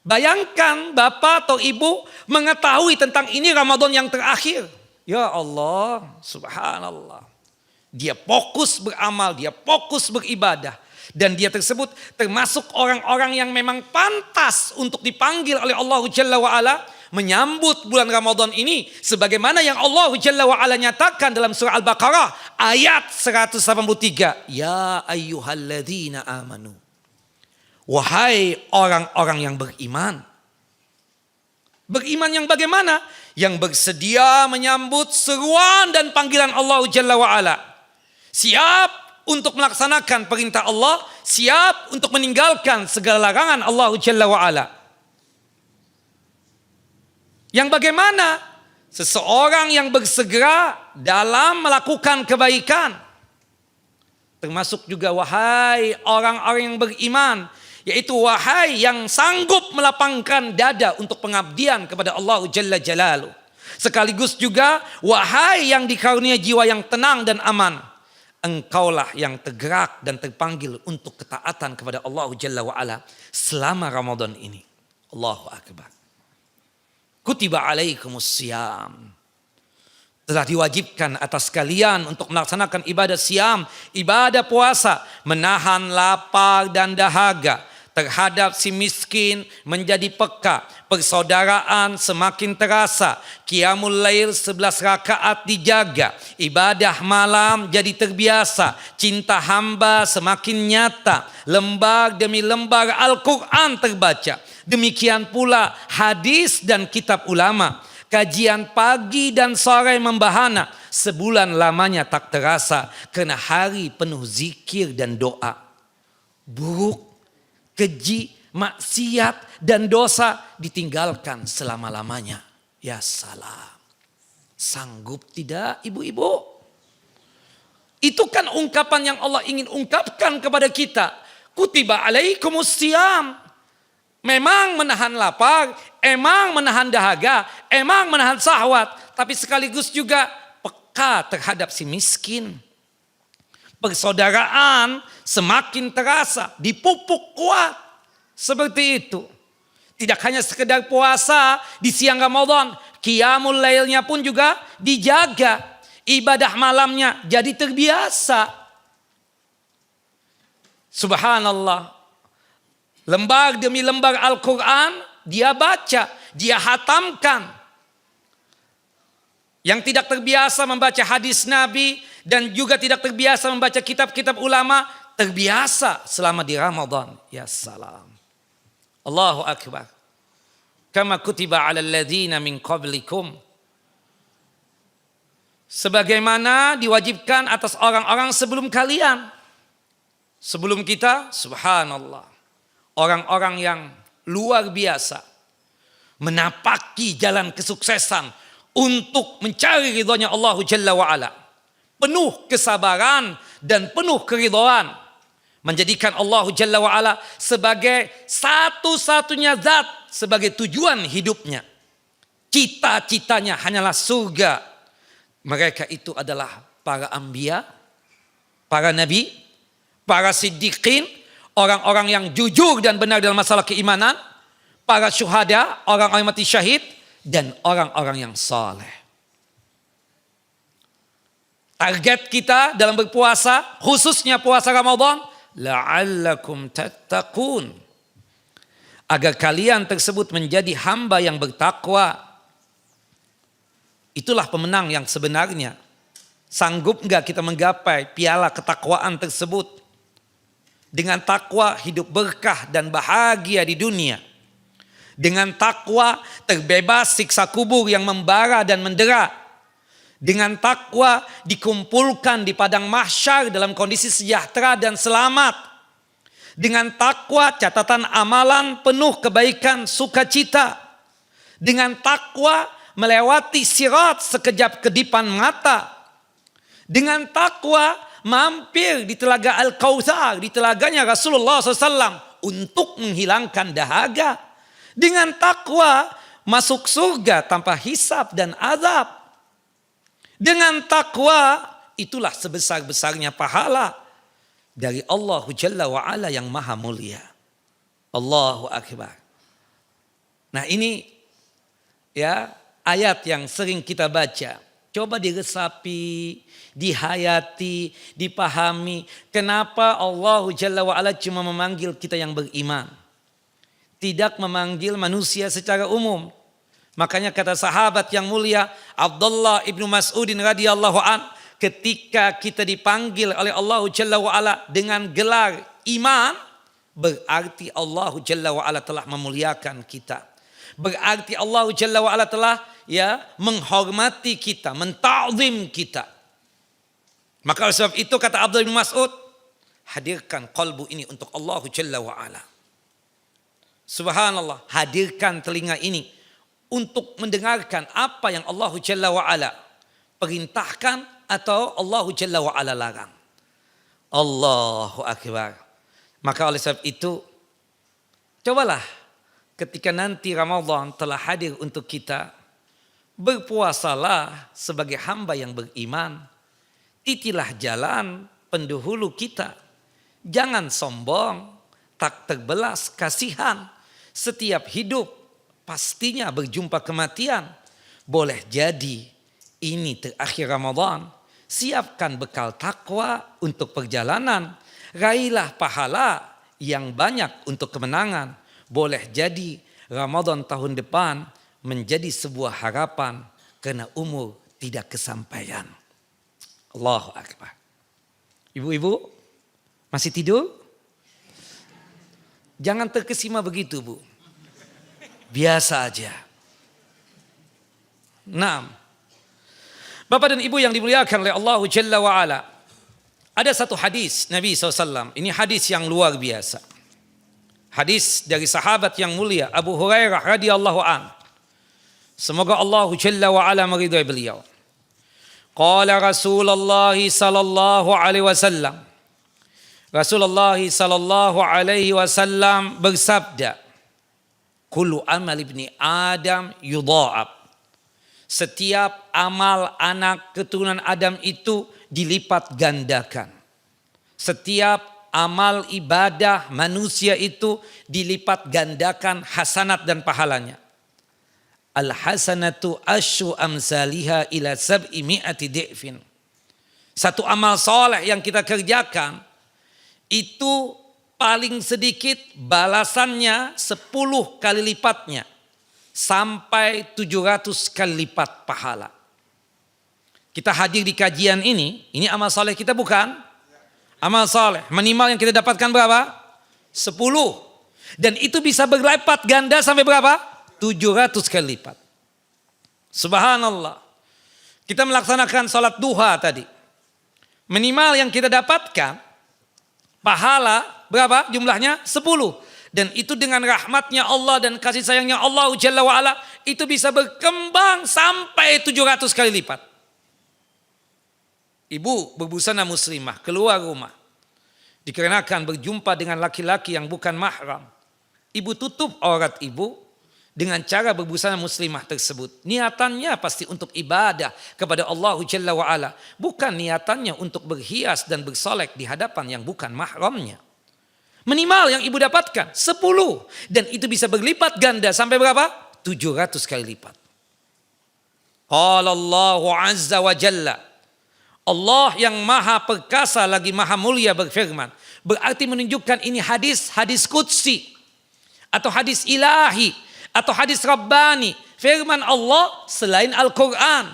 Bayangkan bapak atau ibu mengetahui tentang ini Ramadan yang terakhir. Ya Allah, subhanallah. Dia fokus beramal, dia fokus beribadah. Dan dia tersebut termasuk orang-orang yang memang pantas untuk dipanggil oleh Allah Jalla wa'ala. Menyambut bulan Ramadan ini. Sebagaimana yang Allah Jalla wa'ala nyatakan dalam surah Al-Baqarah. Ayat 183. Ya ayyuhalladzina amanu. Wahai orang-orang yang beriman. Beriman yang bagaimana? Yang bersedia menyambut seruan dan panggilan Allah Jalla wa'ala. Siap untuk melaksanakan perintah Allah, siap untuk meninggalkan segala larangan Allah Jalla wa'ala. Yang bagaimana? Seseorang yang bersegera dalam melakukan kebaikan. Termasuk juga wahai orang-orang yang beriman, yaitu wahai yang sanggup melapangkan dada untuk pengabdian kepada Allah Jalla Jalaluh. Sekaligus juga wahai yang dikarunia jiwa yang tenang dan aman. Engkaulah yang tergerak dan terpanggil untuk ketaatan kepada Allah Jalla wa'ala selama Ramadan ini. Allahu Akbar. Kutiba alaikumus siyam. Telah diwajibkan atas kalian untuk melaksanakan ibadah siam, ibadah puasa, menahan lapar dan dahaga terhadap si miskin menjadi peka, persaudaraan semakin terasa, qiyamul lail 11 rakaat dijaga, ibadah malam jadi terbiasa, cinta hamba semakin nyata, lembar demi lembar Al-Quran terbaca. Demikian pula hadis dan kitab ulama. Kajian pagi dan sore membahana, sebulan lamanya tak terasa karena hari penuh zikir dan doa. Buruk, keji, maksiat dan dosa ditinggalkan selama-lamanya. Ya salam. Sanggup tidak ibu-ibu? Itu kan ungkapan yang Allah ingin ungkapkan kepada kita. Kutiba alaikumus siyam. Memang menahan lapar, emang menahan dahaga, emang menahan syahwat, tapi sekaligus juga peka terhadap si miskin. Persaudaraan semakin terasa, dipupuk kuat. Seperti itu. Tidak hanya sekedar puasa di siang Ramadan, qiyamul lailnya pun juga dijaga. Ibadah malamnya jadi terbiasa. Subhanallah. Lembar demi lembar Al-Quran dia baca, dia hatamkan. Yang tidak terbiasa membaca hadis Nabi dan juga tidak terbiasa membaca kitab-kitab ulama, terbiasa selama di Ramadan. Ya salam. Allahu Akbar. Kama kutiba ala alladhina min qablikum. Sebagaimana diwajibkan atas orang-orang sebelum kalian. Sebelum kita, subhanallah. Orang-orang yang luar biasa menapaki jalan kesuksesan untuk mencari ridhonya Allah Jalla wa'ala. Penuh kesabaran dan penuh keridhaan. Menjadikan Allah Jalla wa'ala sebagai satu-satunya zat, sebagai tujuan hidupnya. Cita-citanya hanyalah surga. Mereka itu adalah para anbiya, para nabi, para siddiqin, orang-orang yang jujur dan benar dalam masalah keimanan, para syuhada, orang-orang mati syahid, dan orang-orang yang saleh. Target kita dalam berpuasa, khususnya puasa Ramadan, la'allakum tattaqun. Agar kalian tersebut menjadi hamba yang bertakwa. Itulah pemenang yang sebenarnya. Sanggup enggak kita menggapai piala ketakwaan tersebut? Dengan takwa hidup berkah dan bahagia di dunia. Dengan takwa terbebas siksa kubur yang membara dan mendera. Dengan takwa dikumpulkan di padang mahsyar dalam kondisi sejahtera dan selamat. Dengan takwa catatan amalan penuh kebaikan sukacita. Dengan takwa melewati sirat sekejap kedipan mata. Dengan takwa mampir di telaga Al-Kautsar, di telaganya Rasulullah SAW untuk menghilangkan dahaga. Dengan takwa masuk surga tanpa hisab dan azab. Dengan takwa itulah sebesar-besarnya pahala dari Allah Jalla wa'ala yang maha mulia. Allahu Akbar. Nah ini ya ayat yang sering kita baca. Coba diresapi, dihayati, dipahami. Kenapa Allah Jalla wa'ala cuma memanggil kita yang beriman. Tidak memanggil manusia secara umum. Makanya kata sahabat yang mulia Abdullah ibnu Mas'udin radhiyallahu an, ketika kita dipanggil oleh Allah Jalla wa'ala dengan gelar iman, berarti Allah Jalla wa'ala telah memuliakan kita. Berarti Allah Jalla wa'ala telah menghormati kita, menta'zim kita. Maka oleh sebab itu kata Abdullah bin Mas'ud, hadirkan qalbu ini untuk Allah Jalla wa'ala. Subhanallah, hadirkan telinga ini untuk mendengarkan apa yang Allah Jalla wa'ala perintahkan atau Allah Jalla wa'ala larang. Allahu Akbar. Maka oleh sebab itu, cobalah ketika nanti Ramadan telah hadir untuk kita, berpuasalah sebagai hamba yang beriman. Itilah jalan pendahulu kita. Jangan sombong, tak terbelas kasihan. Setiap hidup pastinya berjumpa kematian. Boleh jadi ini terakhir Ramadan. Siapkan bekal takwa untuk perjalanan. Raihlah pahala yang banyak untuk kemenangan. Boleh jadi Ramadan tahun depan menjadi sebuah harapan karena umur tidak kesampaian. Allahu Akbar. Ibu-ibu masih tidur? Jangan terkesima begitu, Bu. Biasa aja. Nah, Bapak dan Ibu yang dimuliakan oleh Allah Jalla wa'ala. Ada satu hadis Nabi SAW. Ini hadis yang luar biasa. Hadis dari sahabat yang mulia Abu Hurairah radhiyallahu an. Semoga Allah Jalla wa'ala meridai beliau. Qala Rasulullah sallallahu alaihi wasallam. Rasulullah sallallahu alaihi wasallam bersabda, kullu amal ibni Adam yudha'ab. Setiap amal anak keturunan Adam itu dilipat gandakan. Setiap amal ibadah manusia itu dilipat gandakan hasanat dan pahalanya. Al-hasanatu asyu amsaliha ila sab'i mi'ati di'fin. Satu amal soleh yang kita kerjakan itu paling sedikit balasannya 10 kali lipatnya. Sampai 700 kali lipat pahala. Kita hadir di kajian ini amal soleh kita bukan? Amal soleh. Minimal yang kita dapatkan berapa? 10. Dan itu bisa berlipat ganda sampai berapa? 700 kali lipat. Subhanallah. Kita melaksanakan sholat duha tadi. Minimal yang kita dapatkan pahala berapa jumlahnya? 10. Dan itu dengan rahmatnya Allah dan kasih sayangnya Allah Jalla wa'ala itu bisa berkembang sampai 700 kali lipat. Ibu berbusana muslimah keluar rumah. Dikarenakan berjumpa dengan laki-laki yang bukan mahram. Ibu tutup aurat ibu dengan cara berbusana muslimah tersebut. Niatannya pasti untuk ibadah kepada Allah Jalla wa'ala. Bukan niatannya untuk berhias dan bersolek di hadapan yang bukan mahramnya. Minimal yang ibu dapatkan 10. Dan itu bisa berlipat ganda sampai berapa? 700 kali lipat. Qala Allahu Azza wa Jalla. Allah yang maha perkasa lagi maha mulia berfirman. Berarti menunjukkan ini hadis qudsi. Atau hadis ilahi. Atau hadis Rabbani, firman Allah selain Al-Quran.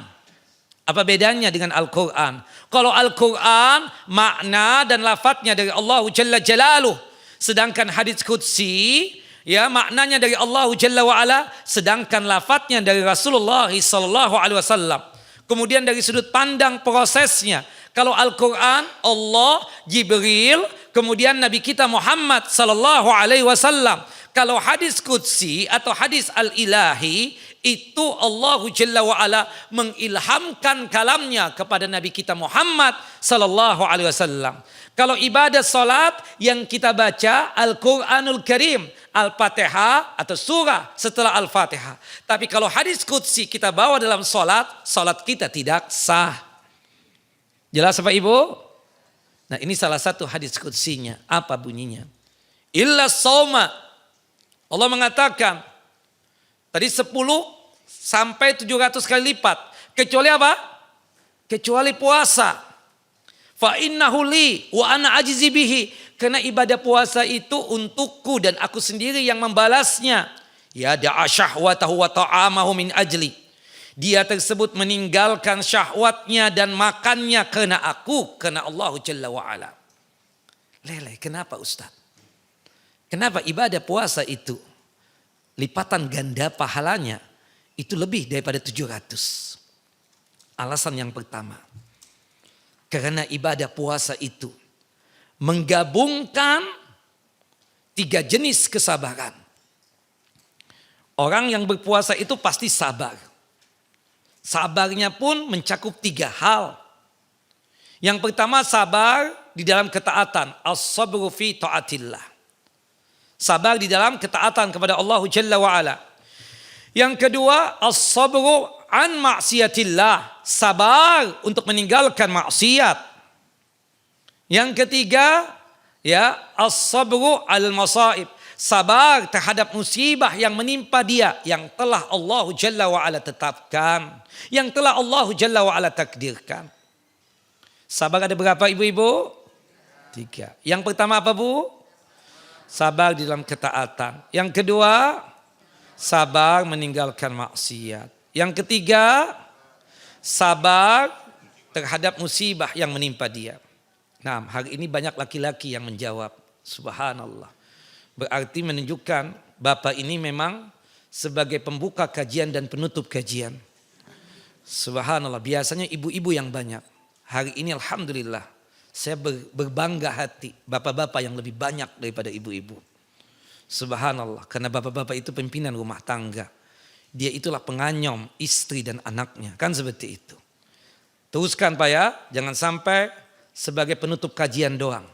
Apa bedanya dengan Al-Quran? Kalau Al-Quran makna dan lafadznya dari Allah Jalla Jalaluh. Sedangkan hadis qudsi maknanya dari Allah Jalla wa'ala. Sedangkan lafadznya dari Rasulullah sallallahu alaihi wasallam. Kemudian dari sudut pandang prosesnya. Kalau Al-Quran Allah, Jibril, kemudian Nabi kita Muhammad sallallahu alaihi wasallam. Kalau hadis qudsi atau hadis al-ilahi itu Allah Jalla wa'ala mengilhamkan kalamnya kepada Nabi kita Muhammad sallallahu alaihi wasallam. Kalau ibadah salat yang kita baca Al-Quranul Karim, Al-Fatihah atau surah setelah Al-Fatihah. Tapi kalau hadis qudsi kita bawa dalam salat kita tidak sah. Jelas Bapak Ibu? Nah ini salah satu hadis qudsinya. Apa bunyinya? Illa shauma. Allah mengatakan tadi 10 sampai 700 kali lipat. Kecuali apa? Kecuali puasa. Fa innahu li wa ana ajzi bihi. Karena ibadah puasa itu untukku dan aku sendiri yang membalasnya. Ya da'a syahwatahu wa ta'amahu min ajli. Dia tersebut meninggalkan syahwatnya dan makannya karena aku, karena Allah Jalla wa'ala. Lele, kenapa Ustaz? Kenapa ibadah puasa itu lipatan ganda pahalanya itu lebih daripada 700. Alasan yang pertama, karena ibadah puasa itu menggabungkan 3 jenis kesabaran. Orang yang berpuasa itu pasti sabar. Sabarnya pun mencakup 3 hal. Yang pertama sabar di dalam ketaatan. As-sabru fi ta'atillah. Sabar di dalam ketaatan kepada Allah Jalla wa'ala. Yang kedua as-sabru an maksiatillah. Sabar untuk meninggalkan maksiat. Yang ketiga ya as-sabru al-masaib. Sabar terhadap musibah yang menimpa dia. Yang telah Allah Jalla wa'ala tetapkan. Yang telah Allah Jalla wa'ala takdirkan. Sabar ada berapa ibu-ibu? 3. Yang pertama apa bu? Sabar di dalam ketaatan. Yang kedua, sabar meninggalkan maksiat. Yang ketiga, sabar terhadap musibah yang menimpa dia. Nah, hari ini banyak laki-laki yang menjawab. Subhanallah. Berarti menunjukkan Bapak ini memang sebagai pembuka kajian dan penutup kajian. Subhanallah, biasanya ibu-ibu yang banyak. Hari ini alhamdulillah saya berbangga hati bapak-bapak yang lebih banyak daripada ibu-ibu. Subhanallah, karena bapak-bapak itu pimpinan rumah tangga. Dia itulah penganyom istri dan anaknya, kan seperti itu. Teruskan Pak ya, jangan sampai sebagai penutup kajian doang.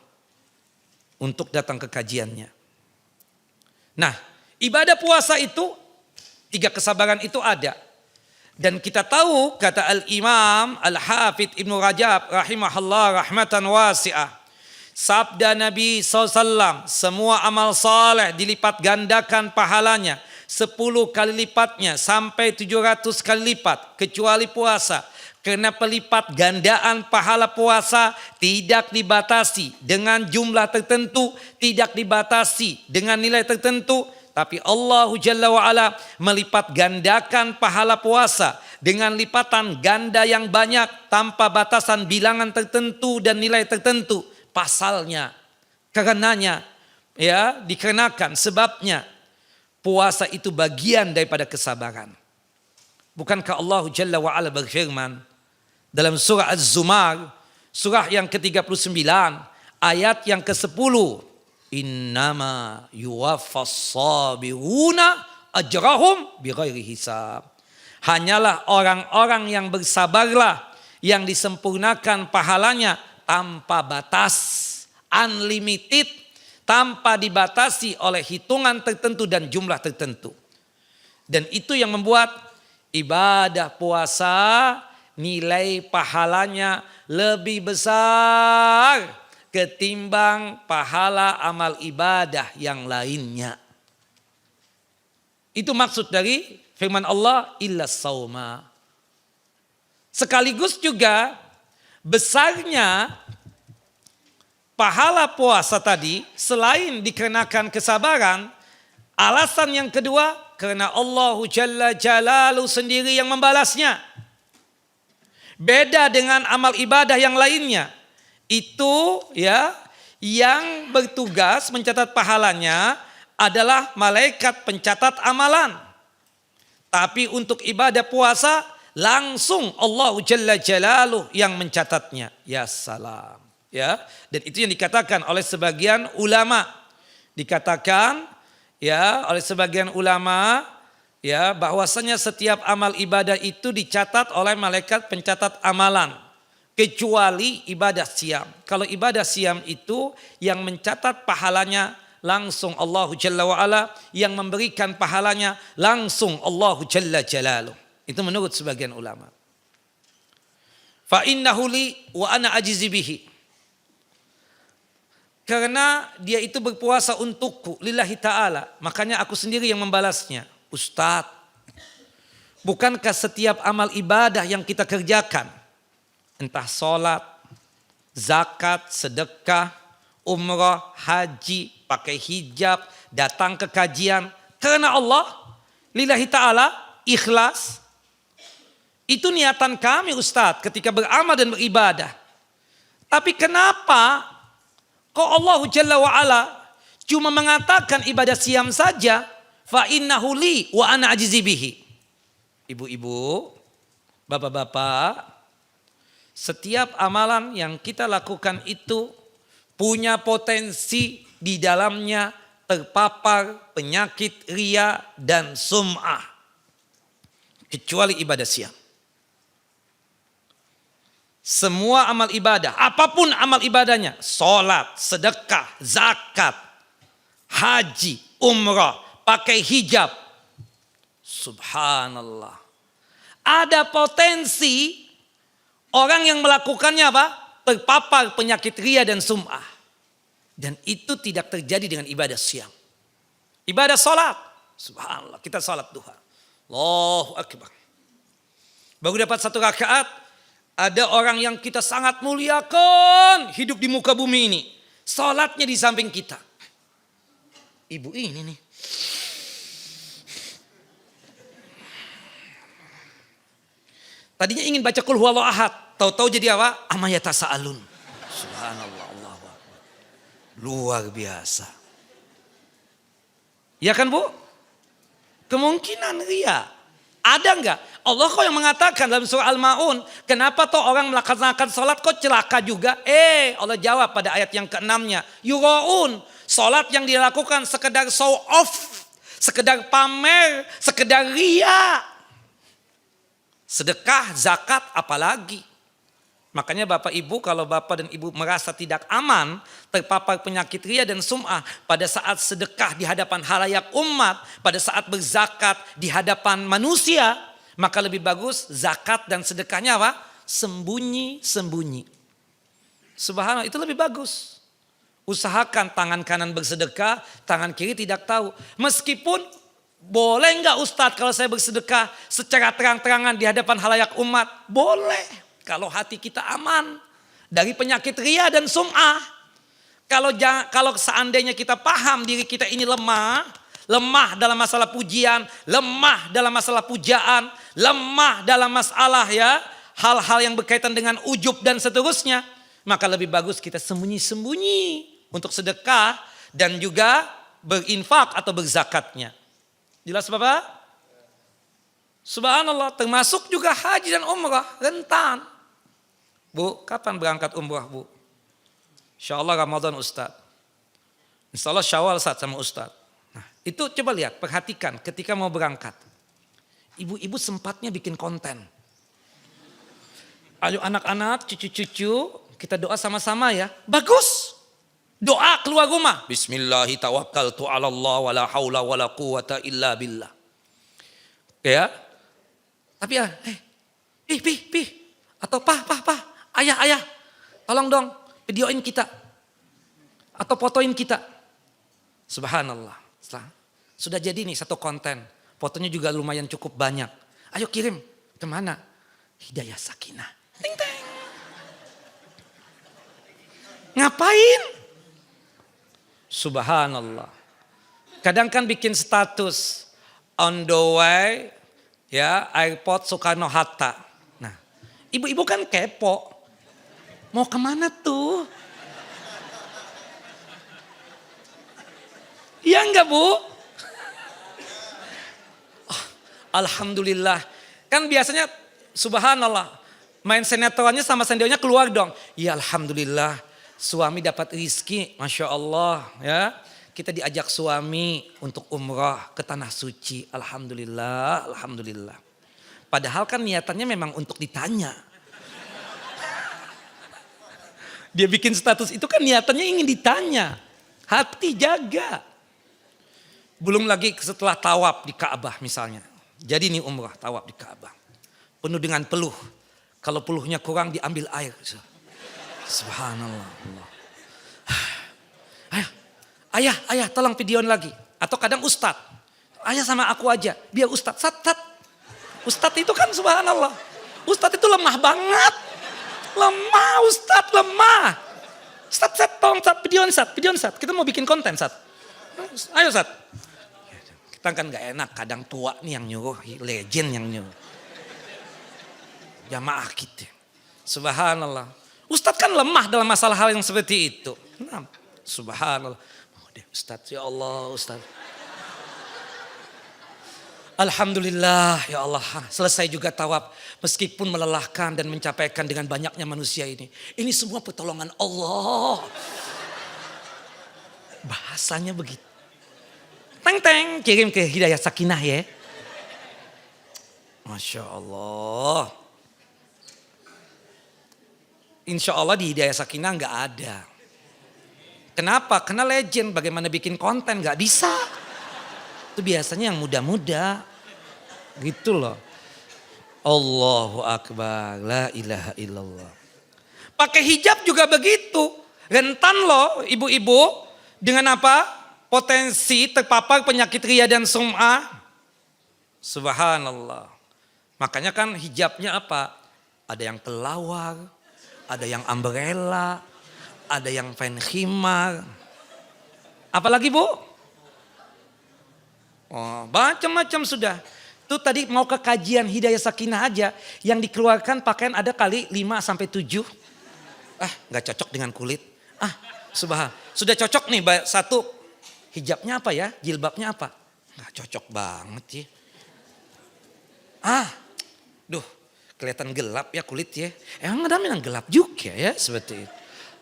Untuk datang ke kajiannya. Nah, ibadah puasa itu 3 kesabaran itu ada. Dan kita tahu kata Al-Imam Al-Hafidh Ibnu Rajab rahimahullah rahmatan wasi'ah. Sabda Nabi SAW, semua amal saleh dilipat gandakan pahalanya 10 kali lipatnya sampai 700 kali lipat kecuali puasa. Karena pelipat gandaan pahala puasa tidak dibatasi dengan jumlah tertentu, tidak dibatasi dengan nilai tertentu. Tapi Allah Jalla wa'ala melipat gandakan pahala puasa dengan lipatan ganda yang banyak tanpa batasan bilangan tertentu dan nilai tertentu. Pasalnya, karenanya, ya dikarenakan sebabnya puasa itu bagian daripada kesabaran. Bukankah Allah Jalla wa'ala berfirman dalam surah Az-Zumar, surah yang ke-39, ayat yang ke-10. Innama yuwaffas sabiruna ajrahum bighairi hisab. Hanyalah orang-orang yang bersabarlah yang disempurnakan pahalanya tanpa batas, unlimited, tanpa dibatasi oleh hitungan tertentu dan jumlah tertentu. Dan itu yang membuat ibadah puasa nilai pahalanya lebih besar ketimbang pahala amal ibadah yang lainnya. Itu maksud dari firman Allah illa sauma. Sekaligus juga besarnya pahala puasa tadi selain dikarenakan kesabaran, alasan yang kedua karena Allah Jalla Jalaluhu sendiri yang membalasnya. Beda dengan amal ibadah yang lainnya. Itu ya yang bertugas mencatat pahalanya adalah malaikat pencatat amalan. Tapi untuk ibadah puasa langsung Allah Jalla Jalaluhu yang mencatatnya. Ya salam. Ya, dan itu yang dikatakan oleh sebagian ulama. Dikatakan ya oleh sebagian ulama ya bahwasanya setiap amal ibadah itu dicatat oleh malaikat pencatat amalan kecuali ibadah siam. Kalau ibadah siam itu yang mencatat pahalanya langsung Allah Jalla wa'ala, yang memberikan pahalanya langsung Allah Jalla Jalaluhu. Itu menurut sebagian ulama. Fa innahu li wa ana ajizi bihi. Karena dia itu berpuasa untukku lillahi ta'ala, makanya aku sendiri yang membalasnya. Ustadz, bukankah setiap amal ibadah yang kita kerjakan, entah sholat, zakat, sedekah, umrah, haji, pakai hijab, datang ke kajian, karena Allah, lillahi ta'ala, ikhlas. Itu niatan kami Ustadz ketika beramal dan beribadah. Tapi kenapa kok Allah Jalla wa'ala cuma mengatakan ibadah siam saja, fa innahu li wa ana ajzi bihi. Ibu-ibu, bapak-bapak, setiap amalan yang kita lakukan itu punya potensi di dalamnya terpapar penyakit riya dan sum'ah. Kecuali ibadah siang. Semua amal ibadah, apapun amal ibadahnya, sholat, sedekah, zakat, haji, umrah, pakai hijab. Subhanallah. Ada potensi orang yang melakukannya apa? Terpapar penyakit riya dan sum'ah. Dan itu tidak terjadi dengan ibadah siang. Ibadah sholat. Subhanallah, kita sholat duha. Allahu Akbar. Baru dapat 1 rakaat, ada orang yang kita sangat muliakan hidup di muka bumi ini. Sholatnya di samping kita. Ibu ini nih. Tadinya ingin baca qul huwallahu ahad. Tahu-tahu jadi apa? Amma yatasaalun. Subhanallah, Allahu Akbar. Luar biasa. Ya kan Bu? Kemungkinan riya. Ada enggak? Allah kok yang mengatakan dalam surah Al-Ma'un. Kenapa toh orang melaksanakan sholat kok celaka juga? Allah jawab pada ayat yang ke-6-nya. Yura'un. Sholat yang dilakukan sekedar show off. Sekedar pamer. Sekedar riya. Sedekah, zakat, apalagi. Makanya Bapak Ibu, kalau Bapak dan Ibu merasa tidak aman, terpapar penyakit riya dan sum'ah, pada saat sedekah di hadapan halayak umat, pada saat berzakat di hadapan manusia, maka lebih bagus zakat dan sedekahnya apa? Sembunyi-sembunyi. Subhanallah, itu lebih bagus. Usahakan tangan kanan bersedekah, tangan kiri tidak tahu. Meskipun boleh enggak Ustadz kalau saya bersedekah secara terang-terangan di hadapan halayak umat? Boleh. Kalau hati kita aman dari penyakit riya dan sum'ah. Kalau seandainya kita paham diri kita ini lemah dalam masalah pujian, lemah dalam masalah pujaan, lemah dalam masalah ya hal-hal yang berkaitan dengan ujub dan seterusnya, maka lebih bagus kita sembunyi-sembunyi untuk sedekah dan juga berinfak atau berzakatnya. Jelas Bapak? Subhanallah, termasuk juga haji dan umrah, rentan. Bu, kapan berangkat umrah Bu? Insya Allah Ramadan Ustaz. Insya Allah Syawal saat sama Ustaz. Nah, itu coba lihat, perhatikan ketika mau berangkat. Ibu-ibu sempatnya bikin konten. Ayo anak-anak, cucu-cucu, kita doa sama-sama ya. Bagus. Doa keluar rumah. Bismillahi tawakkaltu ala Allah wa la hawla wa la quwata illa billah. Ya. Tapi ya, pi. Atau pa. Ayah, tolong dong videoin kita. Atau fotoin kita. Subhanallah. Sudah jadi nih satu konten. Fotonya juga lumayan cukup banyak. Ayo kirim. Kemana? Hidayah Sakinah. Ting. Ngapain? Subhanallah. Kadang kan bikin status. On the way. Ya, airport Soekarno-Hatta. Nah, ibu-ibu kan kepo. Mau kemana tuh? Iya enggak Bu? Oh, Alhamdulillah. Kan biasanya subhanallah. Main sinetronnya sama sendirinya keluar dong. Ya Alhamdulillah. Suami dapat rizki. Masya Allah. Ya. Kita diajak suami untuk umrah ke tanah suci. Alhamdulillah. Padahal kan niatannya memang untuk ditanya. Dia bikin status itu kan niatannya ingin ditanya. Hati jaga. Belum lagi setelah tawaf di Ka'bah misalnya. Jadi ini umrah tawaf di Ka'bah. Penuh dengan peluh. Kalau peluhnya kurang diambil air. Subhanallah. Ayah tolong videoin lagi. Atau kadang Ustadz. Ayah sama aku aja. Biar Ustadz. Ustadz itu kan subhanallah. Ustadz itu lemah banget. Lemah Ustadz, lemah. Ustadz, tolong videoin Ustadz. Kita mau bikin konten Ustadz. Ayo Ustadz. Kita kan gak enak. Kadang tua nih yang nyuruh. Legend yang nyuruh. Jamaah kita. Subhanallah. Ustadz kan lemah dalam masalah hal yang seperti itu. Nah, subhanallah. Ustadz, ya Allah Ustadz. Alhamdulillah ya Allah, selesai juga tawaf. Meskipun melelahkan dan mencapaikan dengan banyaknya manusia ini. Ini semua pertolongan Allah. Bahasanya begitu. Teng teng, kirim ke Hidayah Sakinah ya. Masya Allah. Insya Allah di Hidayah Sakinah nggak ada. Kenapa? Karena legend bagaimana bikin konten nggak bisa. Itu biasanya yang muda-muda. Gitu loh. Allahu Akbar. La ilaha illallah. Pakai hijab juga begitu. Rentan loh ibu-ibu. Dengan apa? Potensi terpapar penyakit ria dan sum'ah. Subhanallah. Makanya kan hijabnya apa? Ada yang kelawar. Ada yang umbrella. Ada yang fan khimar. Apalagi bu? Oh, macam-macam sudah. Itu tadi mau ke kajian Hidayah Sakinah aja. Yang dikeluarkan pakaian ada kali 5-7. Gak cocok dengan kulit. Subhanallah. Sudah cocok nih satu. Hijabnya apa ya? Jilbabnya apa? Gak cocok banget ya. Kelihatan gelap ya kulit ya. Emang ada yang gelap juga ya seperti itu.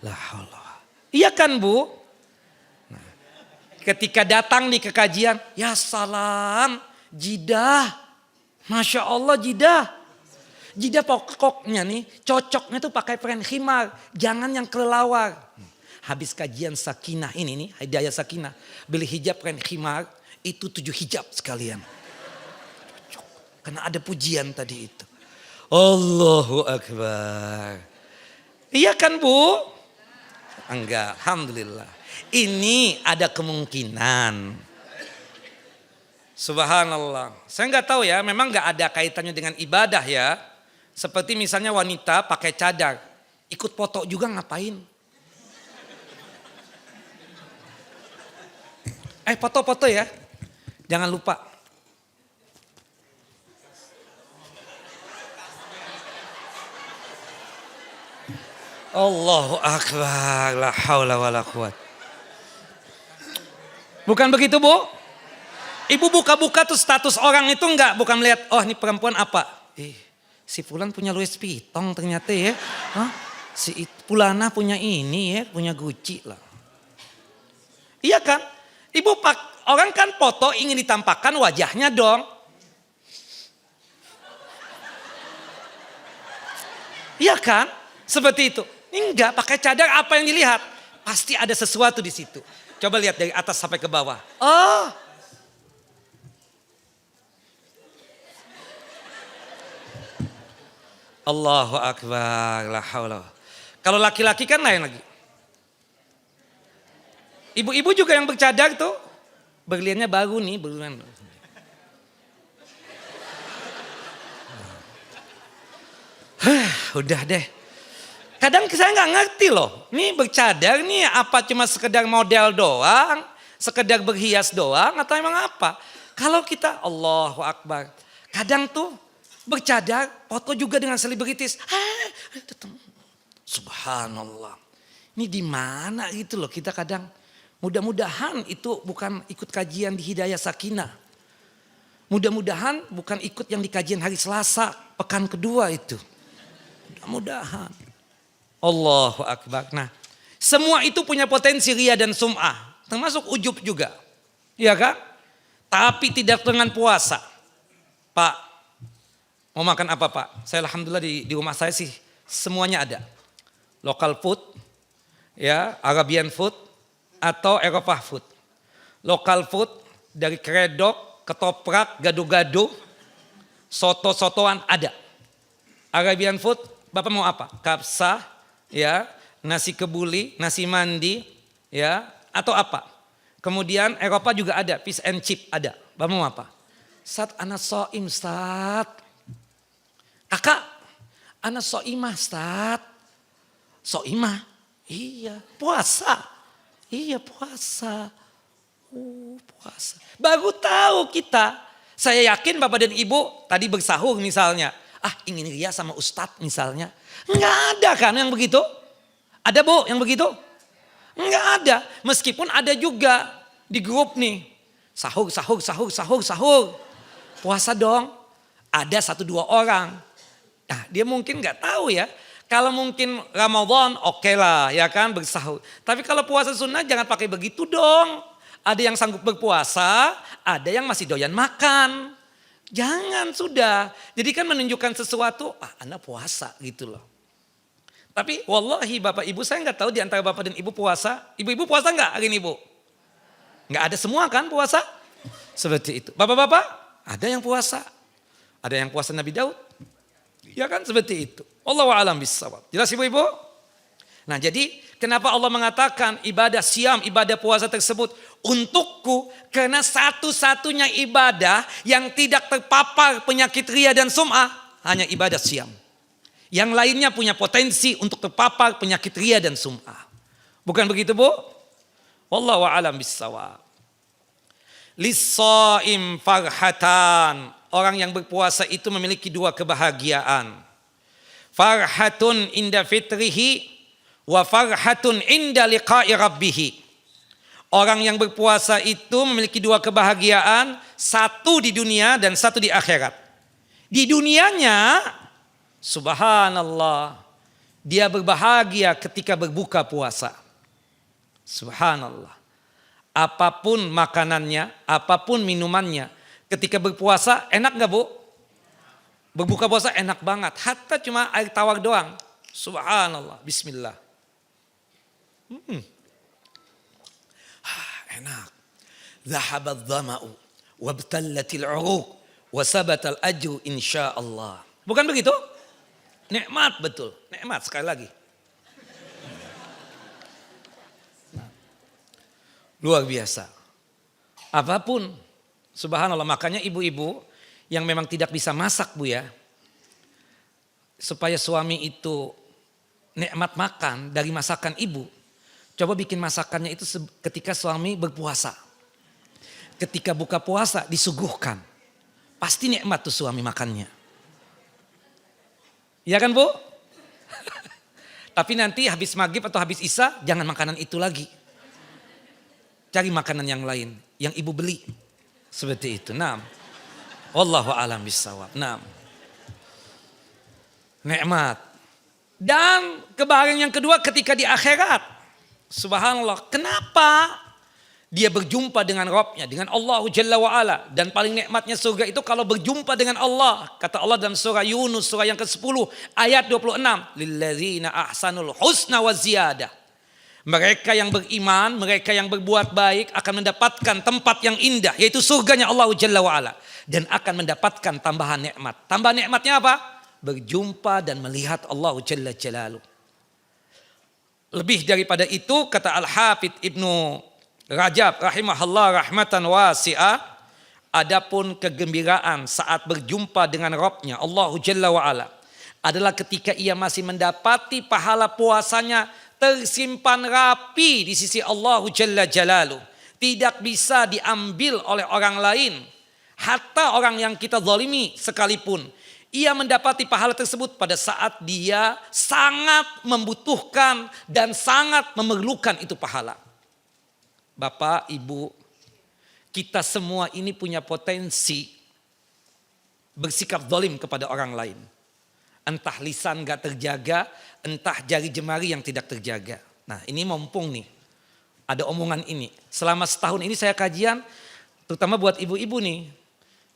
La haula. Iya kan bu? Ketika datang nih ke kajian, ya salam, jidah. Masya Allah jidah. Jidah pokoknya nih, cocoknya tuh pakai pakaian khimar. Jangan yang kelelawar. Habis kajian Sakinah ini nih, Hidayah Sakinah. Beli hijab pakaian khimar, itu 7 hijab sekalian. Cocok. Karena ada pujian tadi itu. Allahu Akbar. Iya kan bu? Enggak, Alhamdulillah. Ini ada kemungkinan. Subhanallah. Saya nggak tahu ya, memang nggak ada kaitannya dengan ibadah ya. Seperti misalnya wanita pakai cadar, ikut foto juga ngapain? Foto-foto ya, jangan lupa. Allahu Akbar, la haula wala quwwata. Bukan begitu bu? Ibu buka-buka tuh status orang itu enggak, bukan melihat, oh ini perempuan apa. Si Fulan punya Louis Vuitton ternyata ya. Si Pulana punya ini ya, punya Gucci lah. Iya kan? Orang kan foto ingin ditampakkan wajahnya dong. Iya kan? Seperti itu. Enggak, pakai cadar apa yang dilihat? Pasti ada sesuatu di situ. Coba lihat dari atas sampai ke bawah. Allahu Akbar, la haula. Kalau laki-laki kan lain lagi. Ibu-ibu juga yang bercadar tuh, berliannya baru nih, berlian. Udah deh. Kadang saya nggak ngerti loh, nih bercadar nih apa cuma sekedar model doang, sekedar berhias doang atau emang apa? Kalau kita Allahu Akbar, kadang tuh bercadar foto juga dengan selebritis. Subhanallah. Ini di mana gitu loh kita kadang. Mudah-mudahan itu bukan ikut kajian di Hidayah Sakinah. Mudah-mudahan bukan ikut yang di kajian hari Selasa, pekan kedua itu. Mudah-mudahan. Allahu Akbar. Nah, semua itu punya potensi ria dan sum'ah. Termasuk ujub juga. Iya kan? Tapi tidak dengan puasa. Pak, mau makan apa Pak? Saya alhamdulillah di rumah saya sih semuanya ada. Local food, ya, Arabian food, atau Eropah food. Local food dari kredok, ketoprak, gado-gado, soto-sotoan ada. Arabian food, Bapak mau apa? Kapsah, ya, nasi kebuli, nasi mandi, ya, atau apa? Kemudian Eropa juga ada, fish and chip ada. Bapak mau apa? Sat anak so'im, Stat. Kakak, anak so'imah, Stat. So'imah? Iya, puasa. Iya, puasa. Puasa. Baru tahu kita. Saya yakin Bapak dan Ibu tadi bersahur misalnya. Ingin ria sama Ustadz misalnya. Enggak ada kan yang begitu? Ada Bu yang begitu? Enggak ada. Meskipun ada juga di grup nih. Sahur. puasa dong. Ada 1-2 orang. Nah dia mungkin gak tahu ya. Kalau mungkin Ramadan oke lah ya kan bersahur. Tapi kalau puasa sunnah jangan pakai begitu dong. Ada yang sanggup berpuasa, ada yang masih doyan makan. Jangan sudah. Jadi kan menunjukkan sesuatu, Anda puasa gitu loh. Tapi wallahi Bapak Ibu saya nggak tahu di antara Bapak dan Ibu puasa. Ibu-ibu puasa nggak hari ini Bu? Nggak ada semua kan puasa? Seperti itu. Bapak-bapak ada yang puasa. Ada yang puasa Nabi Daud. Ya kan seperti itu. Wallahu a'lam bishawab. Jelas Ibu-ibu? Nah jadi kenapa Allah mengatakan ibadah siam, ibadah puasa tersebut untukku. Karena satu-satunya ibadah yang tidak terpapar penyakit ria dan sum'ah hanya ibadah siam. Yang lainnya punya potensi untuk terpapar penyakit ria dan sum'ah. Bukan begitu Bu? Wallahu a'lam bishawab. Lis-shaim farhatan. Orang yang berpuasa itu memiliki 2 kebahagiaan. Farhatun inda fitrihi wa farhatun inda liqa'i rabbih. Orang yang berpuasa itu memiliki 2 kebahagiaan, 1 di dunia dan 1 di akhirat. Di dunianya, subhanallah, dia berbahagia ketika berbuka puasa. Subhanallah. Apapun makanannya, apapun minumannya, ketika berpuasa enak gak Bu? Berbuka puasa enak banget, hatta cuma air tawar doang. Subhanallah, bismillah. Enak. Zahabat dhama'u wabtallatil 'uruq wa sabatal ajru insyaallah. Bukan begitu? Nikmat betul, nikmat sekali lagi. Luar biasa. Apapun, subhanallah, makanya ibu-ibu yang memang tidak bisa masak Bu ya. Supaya suami itu nikmat makan dari masakan ibu. Coba bikin masakannya itu ketika suami berpuasa. Ketika buka puasa disuguhkan. Pasti nikmat tuh suami makannya. Iya kan Bu? Tapi nanti habis maghrib atau habis isya jangan makanan itu lagi. Cari makanan yang lain. Yang ibu beli. Seperti itu. Naam. Wallahu a'lam bishawab. Naam. Nikmat. Dan kebahagiaan yang kedua ketika di akhirat. Subhanallah, kenapa dia berjumpa dengan Rabbnya, dengan Allah Jalla wa'ala. Dan paling nikmatnya surga itu kalau berjumpa dengan Allah. Kata Allah dalam surah Yunus, surah yang ke-10 ayat 26. Lilladzina ahsanul husna wa ziyadah. Mereka yang beriman, mereka yang berbuat baik akan mendapatkan tempat yang indah. Yaitu surganya Allah Jalla wa'ala. Dan akan mendapatkan tambahan nikmat. Tambahan nikmatnya apa? Berjumpa dan melihat Allah Jalla Jalaluh. Lebih daripada itu kata Al-Hafidz Ibnu Rajab rahimahullah rahmatan wasi'ah. Adapun kegembiraan saat berjumpa dengan Rabbnya Allah Jalla wa'ala adalah ketika ia masih mendapati pahala puasanya tersimpan rapi di sisi Allah Jalla Jalaluh. Tidak bisa diambil oleh orang lain. Hatta orang yang kita zalimi sekalipun. Ia mendapati pahala tersebut pada saat dia sangat membutuhkan dan sangat memerlukan itu pahala. Bapak, Ibu, kita semua ini punya potensi bersikap zalim kepada orang lain. Entah lisan gak terjaga, entah jari jemari yang tidak terjaga. Nah ini mumpung nih, ada omongan ini. Selama setahun ini saya kajian, terutama buat ibu-ibu nih.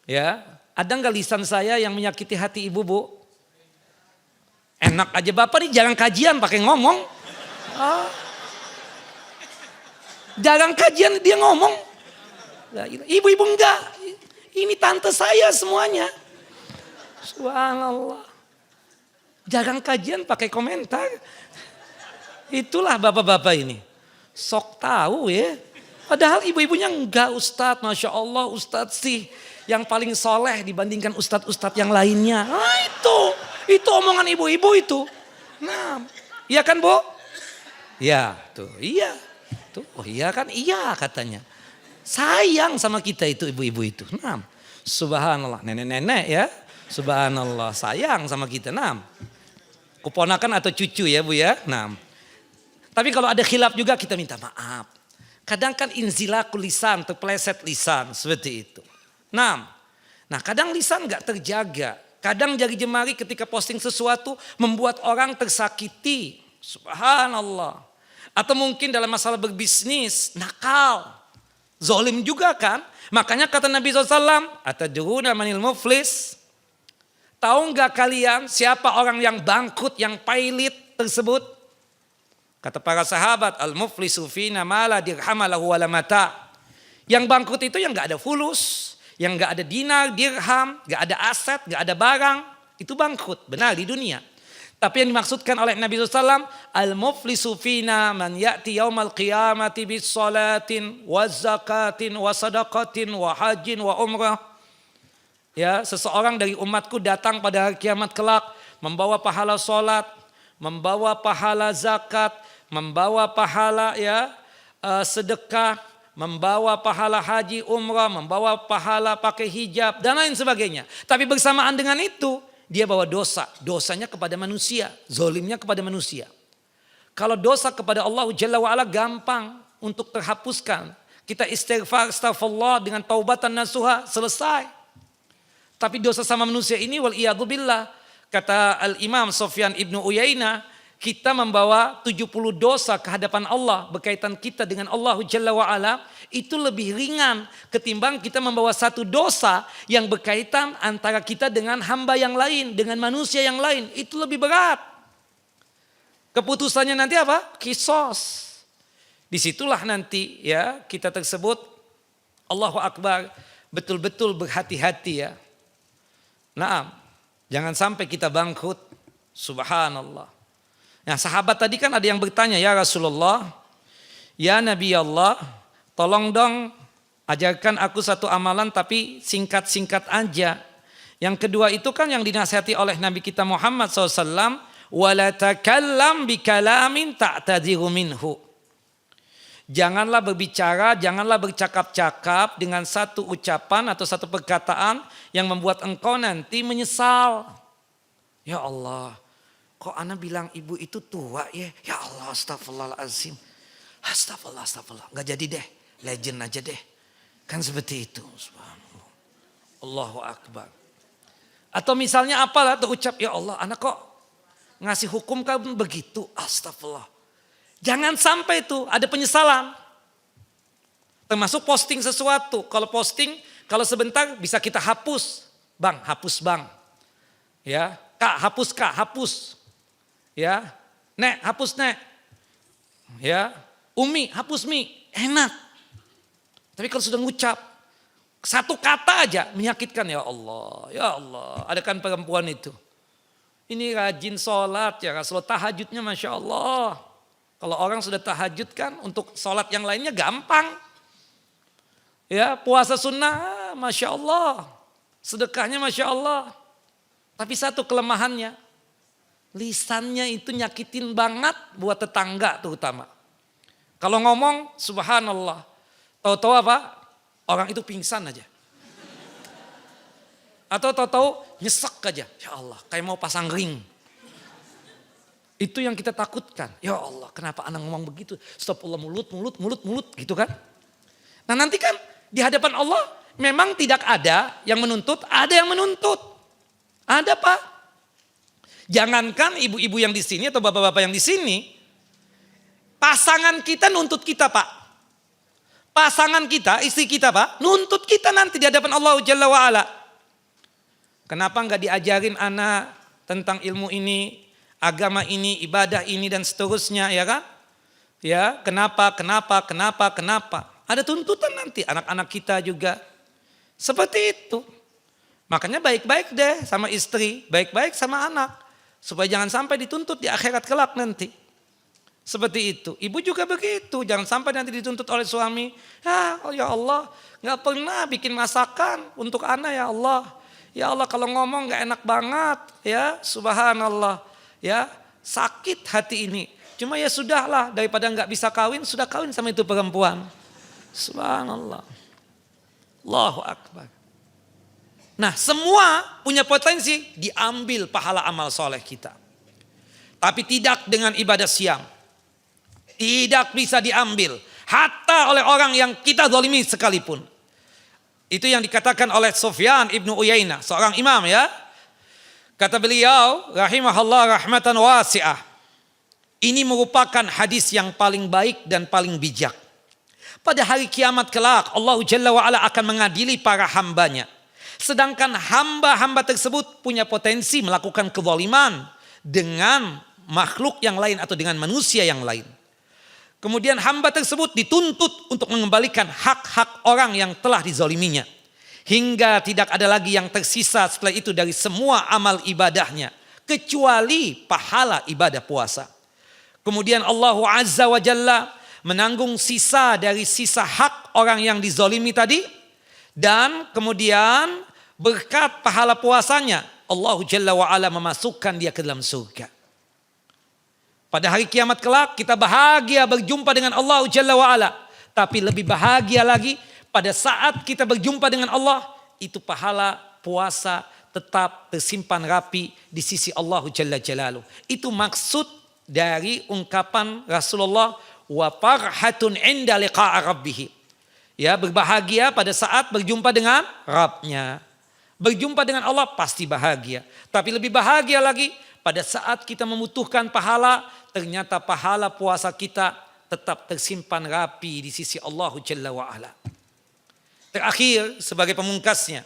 Ya, ada gak lisan saya yang menyakiti hati ibu Bu? Enak aja Bapak nih jarang kajian pakai ngomong. Jarang kajian dia ngomong. Ibu-ibu enggak, ini tante saya semuanya. Subhanallah. Jarang kajian pakai komentar. Itulah bapak-bapak ini. Sok tahu ya. Padahal ibu-ibunya enggak Ustadz. Masya Allah Ustadz sih yang paling soleh dibandingkan ustadz-ustadz yang lainnya. Nah itu omongan ibu-ibu itu. Nah, iya kan Bu? Ya tuh, iya. Tuh, oh iya kan? Iya katanya. Sayang sama kita itu ibu-ibu itu. Nah, subhanallah, nenek-nenek ya. Subhanallah, sayang sama kita. Nah, keponakan atau cucu ya Bu ya. Nah, tapi kalau ada khilaf juga kita minta maaf. Kadang kan inzilakul lisan, terpeleset lisan seperti itu. Nah, Nah kadang lisan gak terjaga. Kadang jari jemari ketika posting sesuatu membuat orang tersakiti. Subhanallah. Atau mungkin dalam masalah berbisnis, nakal. Zolim juga kan. Makanya kata Nabi SAW, atadruna manil muflis. Tahu gak kalian siapa orang yang bangkrut, yang pailit tersebut? Kata para sahabat, al-muflisu fina ma la dirham lahu wala mata. Yang bangkrut itu yang gak ada fulus, yang gak ada dinar, dirham, gak ada aset, gak ada barang. Itu bangkrut, benar di dunia. Tapi yang dimaksudkan oleh Nabi SAW, al-muflisu fina man ya'ti yaumal qiyamati bis salatin, wa zakatin, wa sadaqatin, wa hajin, wa umrah. Ya, seseorang dari umatku datang pada hari kiamat kelak, membawa pahala solat, membawa pahala zakat, membawa pahala sedekah, membawa pahala haji umrah, membawa pahala pakai hijab dan lain sebagainya. Tapi bersamaan dengan itu dia bawa dosa, dosanya kepada manusia, zolimnya kepada manusia. Kalau dosa kepada Allah Jalla wa'ala gampang untuk terhapuskan. Kita istighfar, astaghfirullah dengan taubatan nasuha, selesai. Tapi dosa sama manusia ini wal'iyadzubillah. Kata Al-Imam Sufyan Ibnu Uyainah, kita membawa 70 dosa ke hadapan Allah berkaitan kita dengan Allah Jalla wa'ala. Itu lebih ringan ketimbang kita membawa satu dosa yang berkaitan antara kita dengan hamba yang lain, dengan manusia yang lain. Itu lebih berat. Keputusannya nanti apa? Qisas. Disitulah nanti ya kita tersebut Allahu Akbar betul-betul berhati-hati ya. Nah, jangan sampai kita bangkrut. Subhanallah. Nah, sahabat tadi kan ada yang bertanya, ya Rasulullah, ya Nabi Allah, tolong dong ajarkan aku satu amalan tapi singkat-singkat aja. Yang kedua itu kan yang dinasihati oleh Nabi kita Muhammad SAW, wala takallam bikalamin ta'tadiru minhu. Janganlah berbicara, janganlah bercakap-cakap dengan satu ucapan atau satu perkataan yang membuat engkau nanti menyesal. Ya Allah, kok ana bilang ibu itu tua ya? Ya Allah, astagfirullahaladzim. Astagfirullah, astagfirullah. Gak jadi deh, legend aja deh. Kan seperti itu. Subhanallah. Allahu Akbar. Atau misalnya apalah terucap, ya Allah, anak kok ngasih hukum kan begitu. Astagfirullah. Jangan sampai itu ada penyesalan. Termasuk posting sesuatu. Kalau posting, kalau sebentar bisa kita hapus. Bang, hapus bang. Ya, kak, hapus. Ya, nek, hapus nek. Ya, Umi, hapus mi. Enak. Tapi kalau sudah ngucap, satu kata aja menyakitkan, ya Allah. Ya Allah, ada kan perempuan itu. Ini rajin sholat ya Rasulullah, tahajudnya Masya Allah. Kalau orang sudah tahajud kan untuk sholat yang lainnya gampang. Ya, puasa sunnah Masya Allah. Sedekahnya Masya Allah. Tapi satu kelemahannya, lisannya itu nyakitin banget buat tetangga terutama. Kalau ngomong subhanallah, tahu-tahu apa? Orang itu pingsan aja. Atau tahu-tahu nyesek aja. Ya Allah, kayak mau pasang ring. Itu yang kita takutkan. Ya Allah, kenapa anak ngomong begitu? Astagfirullah, mulut gitu kan. Nah nanti kan di hadapan Allah memang tidak ada yang menuntut, ada yang menuntut. Ada Pak. Jangankan ibu-ibu yang di sini atau bapak-bapak yang di sini, pasangan kita nuntut kita Pak. Pasangan kita, istri kita Pak, nuntut kita nanti di hadapan Allah Jalla wa'ala. Kenapa enggak diajarin anak tentang ilmu ini, agama ini, ibadah ini dan seterusnya ya kan? Ya, kenapa? Ada tuntutan nanti anak-anak kita juga. Seperti itu. Makanya baik-baik deh sama istri, baik-baik sama anak. Supaya jangan sampai dituntut di akhirat kelak nanti. Seperti itu. Ibu juga begitu, jangan sampai nanti dituntut oleh suami. Ya Allah, gak pernah bikin masakan untuk anak ya Allah. Ya Allah kalau ngomong gak enak banget ya, subhanallah. Ya, sakit hati ini. Cuma ya sudahlah, daripada nggak bisa kawin, sudah kawin sama itu perempuan. Subhanallah. Allahu Akbar. Nah, semua punya potensi diambil pahala amal soleh kita. Tapi tidak dengan ibadah siang. Tidak bisa diambil. Hatta oleh orang yang kita zalimi sekalipun. Itu yang dikatakan oleh Sufyan ibnu Uyainah, seorang imam ya. Kata beliau, rahimahullah rahmatan wasi'ah. Ini merupakan hadis yang paling baik dan paling bijak. Pada hari kiamat kelak, Allah Jalla wa'ala akan mengadili para hambanya. Sedangkan hamba-hamba tersebut punya potensi melakukan kezaliman dengan makhluk yang lain atau dengan manusia yang lain. Kemudian hamba tersebut dituntut untuk mengembalikan hak-hak orang yang telah dizaliminya. Hingga tidak ada lagi yang tersisa setelah itu dari semua amal ibadahnya. Kecuali pahala ibadah puasa. Kemudian Allah Azza wa Jalla menanggung sisa dari sisa hak orang yang dizalimi tadi. Dan kemudian berkat pahala puasanya Allah Jalla wa Ala memasukkan dia ke dalam surga. Pada hari kiamat kelak kita bahagia berjumpa dengan Allah Jalla wa Ala. Tapi lebih bahagia lagi pada saat kita berjumpa dengan Allah, itu pahala puasa tetap tersimpan rapi di sisi Allah Jalla Jalaluh. Itu maksud dari ungkapan Rasulullah, wa farhatun inda liqa'a rabbih. Ya, berbahagia pada saat berjumpa dengan Rabbnya. Berjumpa dengan Allah pasti bahagia. Tapi lebih bahagia lagi pada saat kita membutuhkan pahala, ternyata pahala puasa kita tetap tersimpan rapi di sisi Allah Jalla wa'ala. Terakhir sebagai pemungkasnya.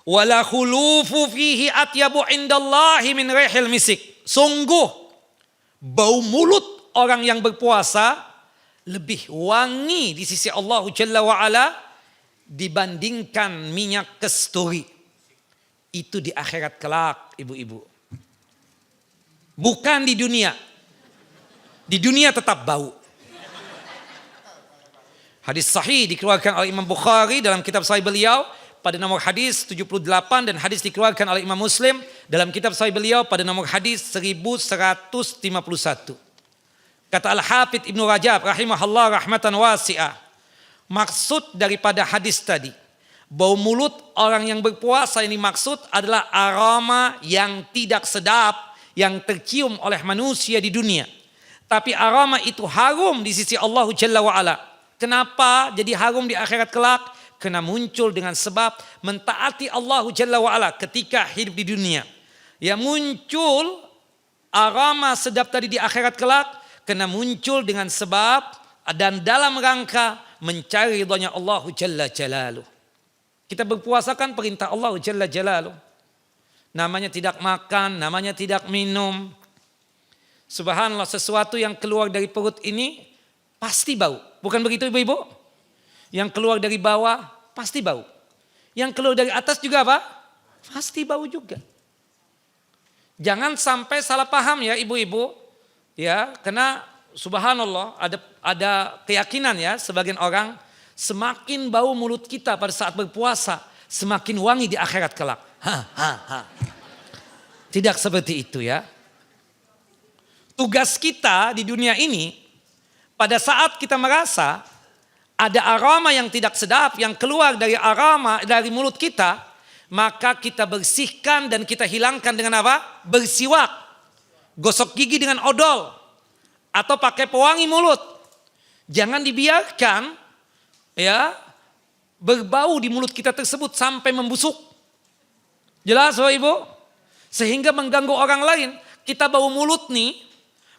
Wala khulufu fihi atyabu indallahi min rihil misik. Sungguh bau mulut orang yang berpuasa lebih wangi di sisi Allah Jalla wa'ala dibandingkan minyak kasturi. Itu di akhirat kelak, ibu-ibu. Bukan di dunia. Di dunia tetap bau. Hadis sahih dikeluarkan oleh Imam Bukhari dalam kitab sahih beliau pada nomor hadis 78 dan hadis dikeluarkan oleh Imam Muslim dalam kitab sahih beliau pada nomor hadis 1151. Kata Al-Hafidz Ibnu Rajab rahimahullah rahmatan wasi'ah. Maksud daripada hadis tadi, bau mulut orang yang berpuasa ini maksud adalah aroma yang tidak sedap yang tercium oleh manusia di dunia. Tapi aroma itu harum di sisi Allah Jalla wa'ala. Kenapa jadi harum di akhirat kelak? Karena muncul dengan sebab mentaati Allah Jalla wa'ala ketika hidup di dunia. Ya, muncul aroma sedap tadi di akhirat kelak karena muncul dengan sebab dan dalam rangka mencari ridhonya Allah Jalla Jalaluh. Kita berpuasa kan perintah Allah Jalla Jalaluh. Namanya tidak makan, namanya tidak minum. Subhanallah, sesuatu yang keluar dari perut ini pasti bau. Bukan begitu ibu-ibu? Yang keluar dari bawah pasti bau. Yang keluar dari atas juga apa? Pasti bau juga. Jangan sampai salah paham ya ibu-ibu. Ya, karena subhanallah ada keyakinan ya sebagian orang semakin bau mulut kita pada saat berpuasa semakin wangi di akhirat kelak. Tidak seperti itu ya. Tugas kita di dunia ini pada saat kita merasa ada aroma yang tidak sedap yang keluar dari aroma dari mulut kita, maka kita bersihkan dan kita hilangkan dengan apa? Bersiwak. Gosok gigi dengan odol atau pakai pewangi mulut. Jangan dibiarkan ya berbau di mulut kita tersebut sampai membusuk. Jelas Bapak Ibu? Sehingga mengganggu orang lain. Kita bau mulut nih,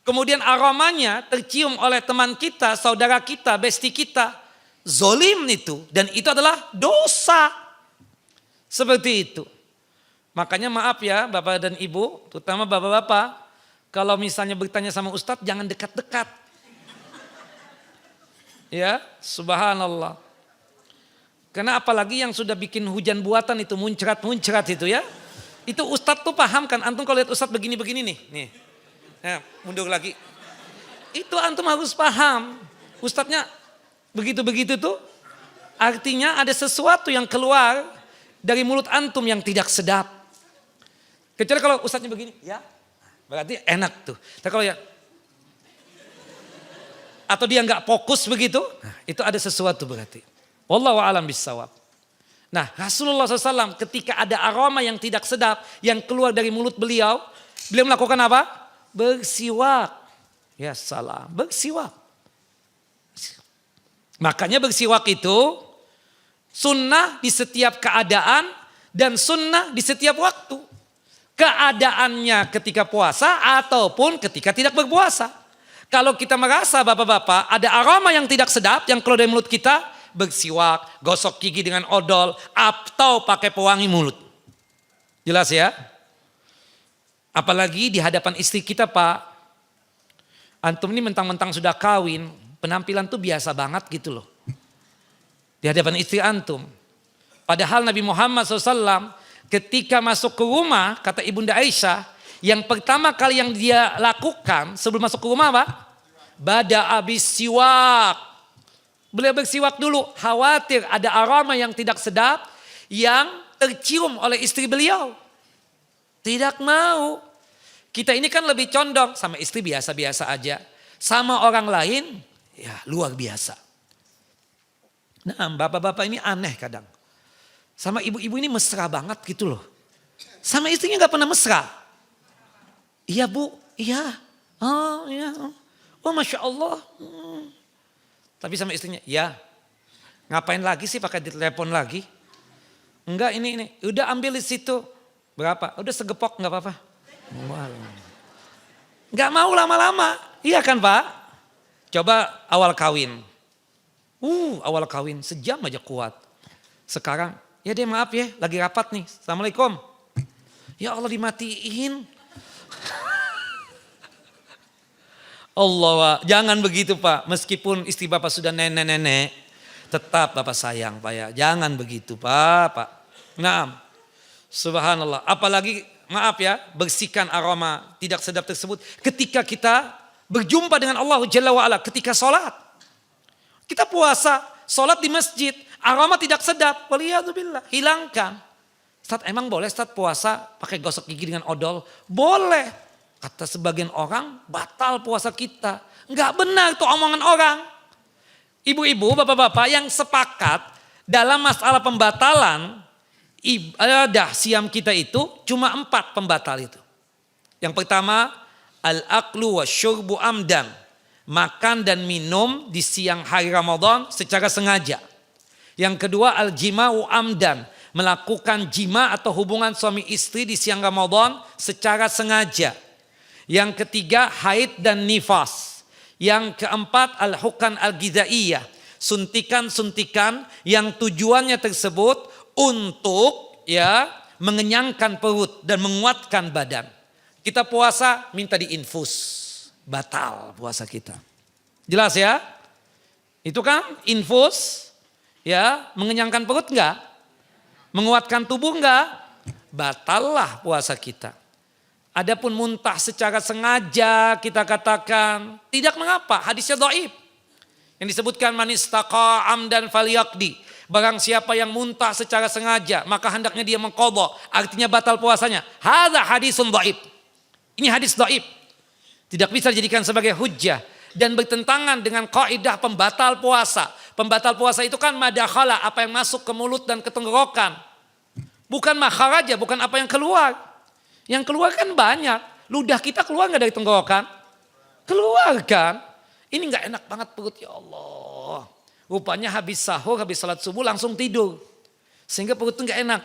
kemudian aromanya tercium oleh teman kita, saudara kita, besti kita. Zolim itu, dan itu adalah dosa. Seperti itu. Makanya maaf ya Bapak dan Ibu, terutama Bapak-bapak, kalau misalnya bertanya sama Ustadz jangan dekat-dekat. Ya, subhanallah. Karena apalagi yang sudah bikin hujan buatan itu muncrat-muncrat itu ya. Itu Ustadz tuh paham kan, antum kalau lihat Ustadz begini-begini nih. Ya, mundur lagi. Itu antum harus paham. Ustadznya begitu-begitu tuh artinya ada sesuatu yang keluar dari mulut antum yang tidak sedap. Kecuali kalau Ustadznya begini, ya berarti enak tuh. Tapi kalau ya atau dia nggak fokus begitu, nah, itu ada sesuatu berarti. Wallahu a'lam bissawab. Nah, Rasulullah SAW ketika ada aroma yang tidak sedap yang keluar dari mulut beliau melakukan apa? Bersiwak. Ya salam, bersiwak. Makanya bersiwak itu Sunnah di setiap keadaan dan sunnah di setiap waktu. Keadaannya ketika puasa ataupun ketika tidak berpuasa. Kalau kita merasa bapak-bapak ada aroma yang tidak sedap yang keluar dari mulut kita, bersiwak, gosok gigi dengan odol, atau pakai pewangi mulut. Jelas ya? Apalagi di hadapan istri kita Pak. Antum ini mentang-mentang sudah kawin, penampilan tuh biasa banget gitu loh. Di hadapan istri antum. Padahal Nabi Muhammad SAW ketika masuk ke rumah, kata Ibunda Aisyah, yang pertama kali yang dia lakukan sebelum masuk ke rumah apa? Bada abis siwak. Beliau bersiwak dulu, khawatir ada aroma yang tidak sedap yang tercium oleh istri beliau. Tidak mau. Kita ini kan lebih condong sama istri biasa-biasa aja. Sama orang lain ya luar biasa. Nah bapak-bapak ini aneh kadang. Sama ibu-ibu ini mesra banget gitu loh. Sama istrinya gak pernah mesra. Iya bu, iya. Oh iya. Oh Masya Allah. Tapi sama istrinya, ya. Ngapain lagi sih pakai telepon lagi? Enggak ini. Udah ambil di situ. Berapa? Udah segepok gak apa-apa. Gak mau lama-lama. Iya kan Pak? Coba awal kawin. Awal kawin sejam aja kuat. Sekarang, ya deh maaf ya, lagi rapat nih. Assalamualaikum. Ya Allah dimatiin. Allah, jangan begitu Pak. Meskipun istri Bapak sudah nenek-nenek, tetap Bapak sayang Pak ya. Jangan begitu Pak. Nah, subhanallah. Apalagi maaf ya, bersihkan aroma tidak sedap tersebut. Ketika kita berjumpa dengan Allah Jalla wa'ala, ketika sholat. Kita puasa, sholat di masjid, aroma tidak sedap. Waliyadzubillah, hilangkan. Ustaz emang boleh Ustaz puasa pakai gosok gigi dengan odol? Boleh. Kata sebagian orang batal puasa kita. Enggak benar itu omongan orang. Ibu-ibu, bapak-bapak yang sepakat dalam masalah pembatalan ibadah siam kita itu cuma 4 pembatal itu. Yang pertama al-aklu wa syurbu amdan. Makan dan minum di siang hari Ramadan secara sengaja. Yang kedua al-jima'u amdan. Melakukan jima atau hubungan suami istri di siang Ramadan secara sengaja. Yang ketiga haid dan nifas. Yang keempat al-hukan al-gizaiyah. Suntikan-suntikan yang tujuannya tersebut untuk ya mengenyangkan perut dan menguatkan badan. Kita puasa minta diinfus. Batal puasa kita. Jelas ya? Itu kan infus ya mengenyangkan perut enggak? Menguatkan tubuh enggak? Batallah puasa kita. Adapun muntah secara sengaja kita katakan tidak mengapa, hadisnya dhaif. Yang disebutkan man istaqa amdan falyaqdi. Barang siapa yang muntah secara sengaja maka hendaknya dia mengqadha, artinya batal puasanya. Hadza hadisun dhaif. Ini hadis dhaif. Tidak bisa dijadikan sebagai hujjah dan bertentangan dengan kaidah pembatal puasa. Pembatal puasa itu kan madakhala, apa yang masuk ke mulut dan ke tenggorokan. Bukan makharaja, bukan apa yang keluar. Yang keluar kan banyak. Ludah kita keluar gak dari tenggorokan? Keluar kan? Ini gak enak banget perut, ya Allah. Rupanya habis sahur, habis salat subuh langsung tidur. Sehingga perut itu gak enak.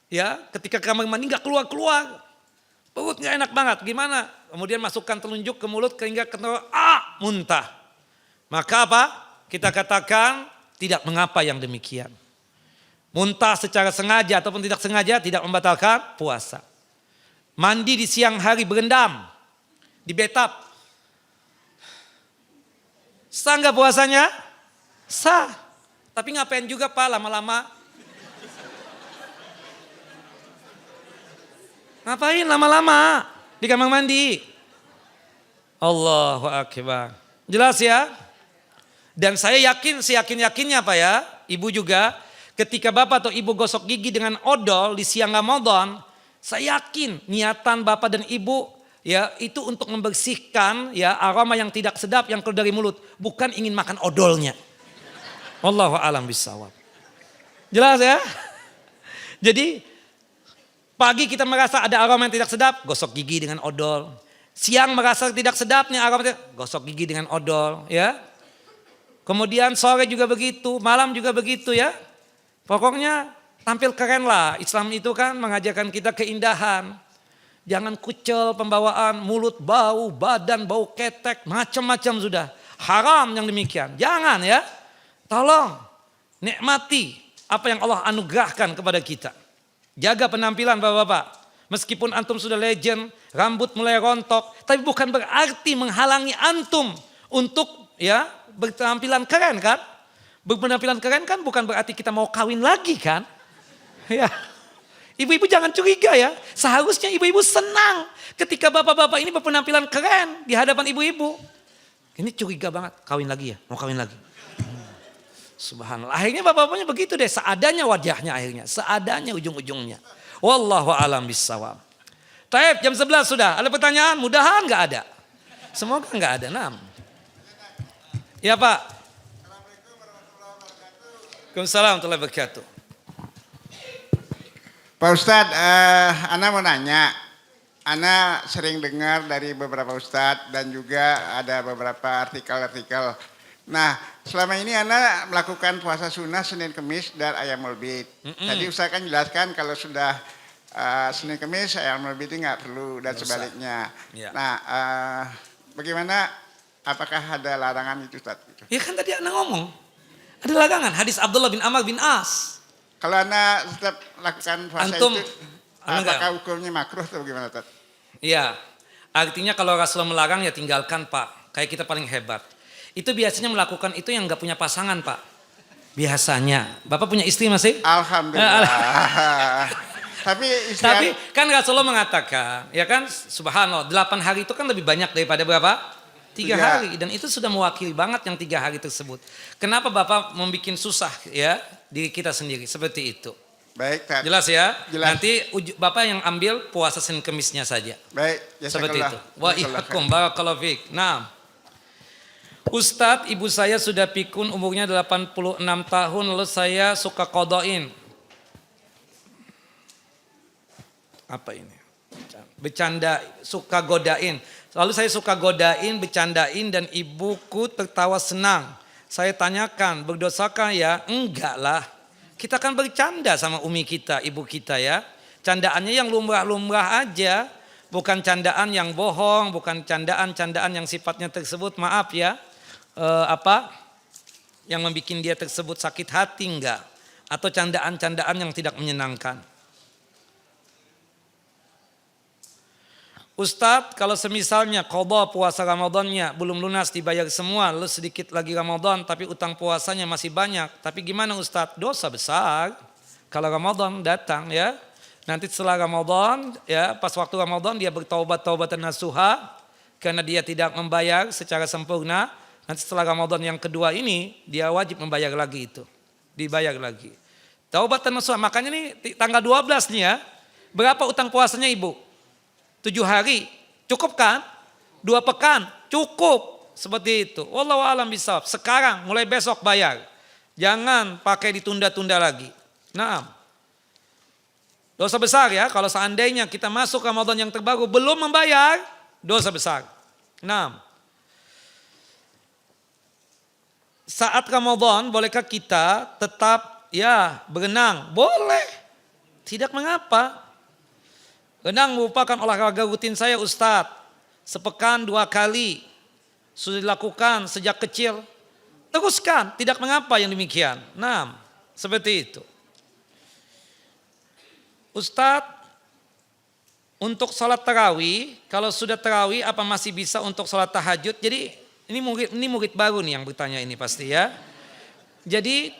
Ya, ketika kamar mandi gak keluar-keluar. Perut gak enak banget, gimana? Kemudian masukkan telunjuk ke mulut hingga ke muntah. Maka apa? Kita katakan tidak mengapa yang demikian. Muntah secara sengaja ataupun tidak sengaja tidak membatalkan puasa. Mandi di siang hari berendam di bathtub. Sah nggak puasanya? Sah. Tapi ngapain juga Pak lama-lama? Ngapain lama-lama di kamar mandi? Allahu Akbar. Jelas ya? Dan saya yakin, seyakin-yakinnya Pak ya, Ibu juga, ketika Bapak atau Ibu gosok gigi dengan odol di siang Ramadan, saya yakin niatan Bapak dan Ibu ya itu untuk membersihkan ya aroma yang tidak sedap yang keluar dari mulut, bukan ingin makan odolnya. Wallahu a'lam bishawab. Jelas ya? Jadi pagi kita merasa ada aroma yang tidak sedap, gosok gigi dengan odol. Siang merasa tidak sedap nih aroma, gosok gigi dengan odol, ya. Kemudian sore juga begitu, malam juga begitu ya. Pokoknya tampil keren lah. Islam itu kan mengajarkan kita keindahan. Jangan kucel pembawaan, mulut bau, badan bau ketek, macam-macam sudah. Haram yang demikian. Jangan ya. Tolong nikmati apa yang Allah anugerahkan kepada kita. Jaga penampilan bapak-bapak. Meskipun antum sudah legend, rambut mulai rontok, tapi bukan berarti menghalangi antum untuk ya berpenampilan keren kan? Berpenampilan keren kan bukan berarti kita mau kawin lagi kan? Ya. Ibu-ibu jangan curiga ya. Seharusnya ibu-ibu senang ketika bapak-bapak ini berpenampilan keren di hadapan ibu-ibu. Ini curiga banget, kawin lagi ya? Mau kawin lagi? Subhanallah. Akhirnya bapak-bapaknya begitu deh, seadanya wajahnya akhirnya, seadanya ujung-ujungnya. Wallahu a'lam bishawab. Taib, jam 11 sudah. Ada pertanyaan? Mudahan enggak ada. Semoga enggak ada. Nah. Ya Pak. Waalaikumsalam warahmatullahi wabarakatuh. Pak Ustadz, Ana mau nanya. Ana sering dengar dari beberapa Ustadz dan juga ada beberapa artikel-artikel. Nah, selama ini Ana melakukan puasa sunnah Senin Kemis dan Ayyamul Bid. Tadi Ustaz kan jelaskan kalau sudah Senin Kemis Ayyamul Bid nggak perlu dan sebaliknya. Ya. Nah, bagaimana? Apakah ada larangan itu Ustaz? Ya kan tadi Ana ngomong. Ada larangan hadis Abdullah bin Amr bin As. Kalau Ana tetap lakukan puasa Antum, itu, apakah hukumnya makruh atau bagaimana Ustaz? Iya, artinya kalau Rasulullah melarang ya tinggalkan Pak. Kayak kita paling hebat. Itu biasanya melakukan itu yang nggak punya pasangan Pak. Biasanya. Bapak punya istri masih? Alhamdulillah. Tapi kan Rasulullah mengatakan, ya kan subhanallah 8 hari itu kan lebih banyak daripada berapa? 3 hari. Dan itu sudah mewakili banget yang 3 hari tersebut. Kenapa Bapak membuat susah ya diri kita sendiri seperti itu? Baik, Tad. Jelas ya? Jelas. Nanti Bapak yang ambil puasa Senin Kemisnya saja. Baik, seperti itu. Wa ihkum barakallahu fiik. Nah. Ustadz, ibu saya sudah pikun umurnya 86 tahun lalu saya suka kodoin. Apa ini? Bercanda, suka godain. Lalu saya suka godain, bercandain dan ibuku tertawa senang. Saya tanyakan, berdosakah ya? Enggak lah. Kita kan bercanda sama umi kita, ibu kita ya. Candaannya yang lumrah-lumrah aja. Bukan candaan yang bohong, bukan candaan-candaan yang sifatnya tersebut, maaf ya. Yang membuat dia tersebut sakit hati enggak, atau candaan-candaan yang tidak menyenangkan. Ustadz, kalau semisalnya qadha puasa Ramadannya belum lunas dibayar semua, lalu sedikit lagi Ramadan tapi utang puasanya masih banyak, tapi gimana Ustadz? Dosa besar kalau Ramadan datang ya. Nanti setelah Ramadan ya, pas waktu Ramadan dia bertaubat-taubatan nasuha karena dia tidak membayar secara sempurna. Nanti setelah Ramadan yang kedua ini dia wajib membayar lagi itu. Dibayar lagi. Taubatan nasuha. Makanya nih tanggal 12 nih ya. Berapa utang puasanya ibu? 7 hari. Cukup kan? 2 pekan. Cukup. Seperti itu. Wallahu a'lam bishawab. Sekarang mulai besok bayar. Jangan pakai ditunda-tunda lagi. Nah. Dosa besar ya. Kalau seandainya kita masuk Ramadan yang terbaru belum membayar. Dosa besar. Nah. Saat Ramadan bolehkah kita tetap ya berenang? Boleh. Tidak mengapa. Renang merupakan olahraga rutin saya Ustadz. Sepekan 2 kali. Sudah dilakukan sejak kecil. Teruskan. Tidak mengapa yang demikian. Nah, seperti itu. Ustadz, untuk sholat tarawih, kalau sudah tarawih apa masih bisa untuk sholat tahajud? Jadi ini murid baru nih yang bertanya ini pasti ya. Jadi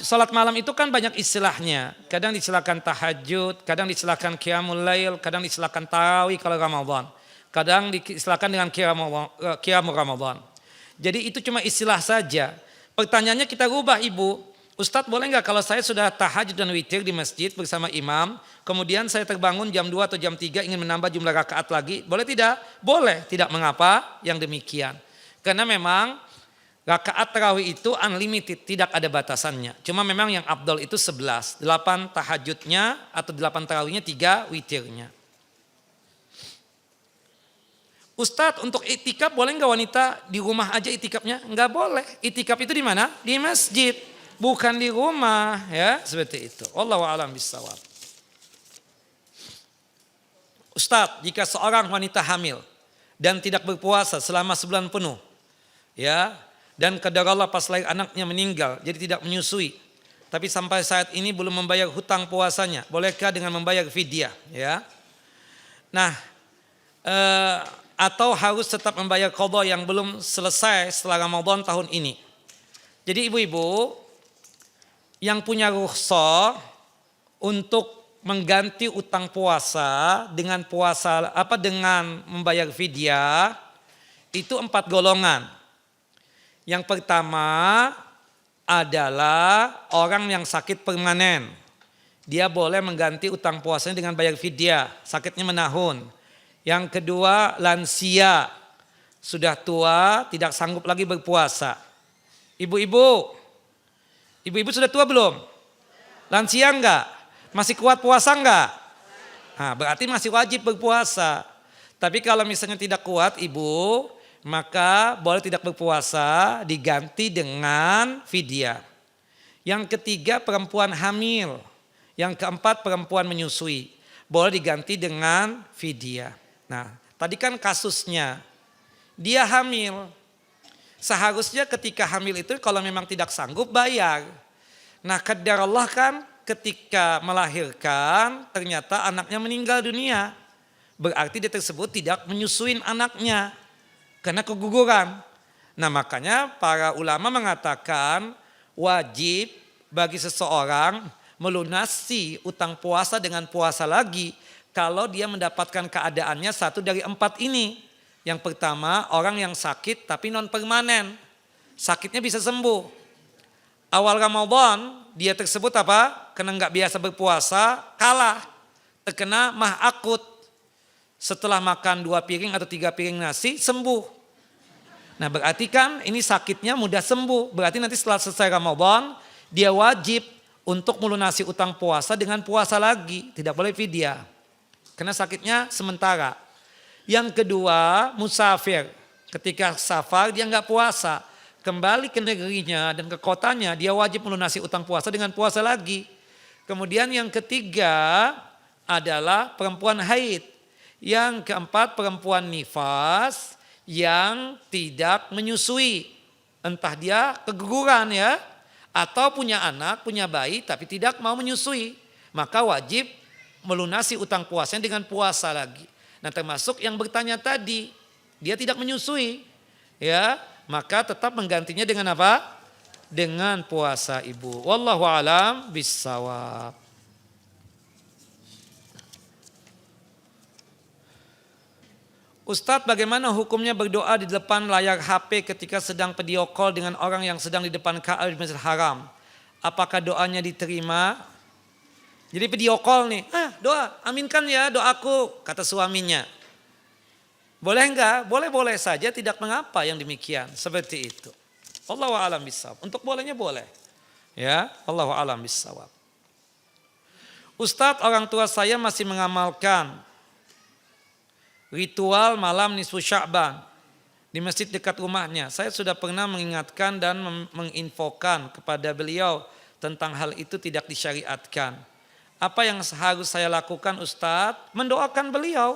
sholat malam itu kan banyak istilahnya. Kadang disilakan tahajud, kadang disilakan qiyamul lail, kadang disilakan tarawih kalau Ramadan. Kadang disilakan dengan qiyamul Ramadan. Jadi itu cuma istilah saja. Pertanyaannya kita rubah ibu. Ustadz boleh nggak kalau saya sudah tahajud dan witir di masjid bersama imam. Kemudian saya terbangun jam 2 atau jam 3 ingin menambah jumlah rakaat lagi. Boleh tidak? Boleh. Tidak mengapa yang demikian. Karena memang rakaat tarawih itu unlimited, tidak ada batasannya. Cuma memang yang afdal itu 11, 8 tahajudnya atau 8 tarawihnya, 3 witirnya. Ustadz, untuk itikaf boleh nggak wanita di rumah aja itikafnya? Nggak boleh. Itikaf itu di mana? Di masjid, bukan di rumah, ya seperti itu. Wallahu a'lam bishawab. Ustadz, jika seorang wanita hamil dan tidak berpuasa selama sebulan penuh, ya, dan qadar Allah pas lahir anaknya meninggal, jadi tidak menyusui, tapi sampai saat ini belum membayar hutang puasanya, bolehkah dengan membayar fidyah? Ya, nah. Atau harus tetap membayar qadha yang belum selesai setelah Ramadan tahun ini. Jadi ibu-ibu yang punya rukhsah untuk mengganti utang puasa dengan dengan membayar fidyah itu 4 golongan. Yang pertama adalah orang yang sakit permanen. Dia boleh mengganti utang puasanya dengan bayar fidyah, sakitnya menahun. Yang kedua, lansia, sudah tua, tidak sanggup lagi berpuasa. Ibu-ibu sudah tua belum? Lansia enggak? Masih kuat puasa enggak? Nah, berarti masih wajib berpuasa. Tapi kalau misalnya tidak kuat ibu, maka boleh tidak berpuasa, diganti dengan fidyah. Yang ketiga, perempuan hamil. Yang keempat, perempuan menyusui. Boleh diganti dengan fidyah. Nah, tadi kan kasusnya dia hamil. Seharusnya ketika hamil itu kalau memang tidak sanggup bayar. Nah, qadar Allah kan ketika melahirkan ternyata anaknya meninggal dunia. Berarti dia tersebut tidak menyusuin anaknya karena keguguran. Nah, makanya para ulama mengatakan wajib bagi seseorang melunasi utang puasa dengan puasa lagi kalau dia mendapatkan keadaannya satu dari 4 ini. Yang pertama, orang yang sakit tapi non permanen. Sakitnya bisa sembuh. Awal Ramadan dia tersebut apa? Karena nggak biasa berpuasa, kalah. Terkena mah akut. Setelah makan 2 piring atau 3 piring nasi, sembuh. Nah, berarti kan ini sakitnya mudah sembuh. Berarti nanti setelah selesai Ramadan, dia wajib untuk melunasi utang puasa dengan puasa lagi. Tidak boleh fidyah. Karena sakitnya sementara. Yang kedua, musafir. Ketika safar dia nggak puasa. Kembali ke negerinya dan ke kotanya, dia wajib melunasi utang puasa dengan puasa lagi. Kemudian yang ketiga adalah perempuan haid. Yang keempat, perempuan nifas yang tidak menyusui. Entah dia keguguran ya, atau punya anak, punya bayi tapi tidak mau menyusui. Maka wajib melunasi utang puasanya dengan puasa lagi. Nah, termasuk yang bertanya tadi, dia tidak menyusui, ya, maka tetap menggantinya dengan apa? Dengan puasa ibu. Wallahu a'lam bishawab. Ustadz, bagaimana hukumnya berdoa di depan layar HP ketika sedang video call dengan orang yang sedang di depan Ka'bah di Masjidil Haram? Apakah doanya diterima? Jadi video call nih, doa, aminkan ya doaku, kata suaminya. Boleh enggak? Boleh-boleh saja, tidak mengapa yang demikian, seperti itu. Allahu a'lam bishawab. Untuk bolehnya boleh. Ya, Allahu a'lam bishawab. Ustadz, orang tua saya masih mengamalkan ritual malam nisfu Sya'ban di masjid dekat rumahnya. Saya sudah pernah mengingatkan dan menginfokan kepada beliau tentang hal itu tidak disyariatkan. Apa yang harus saya lakukan Ustadz? Mendoakan beliau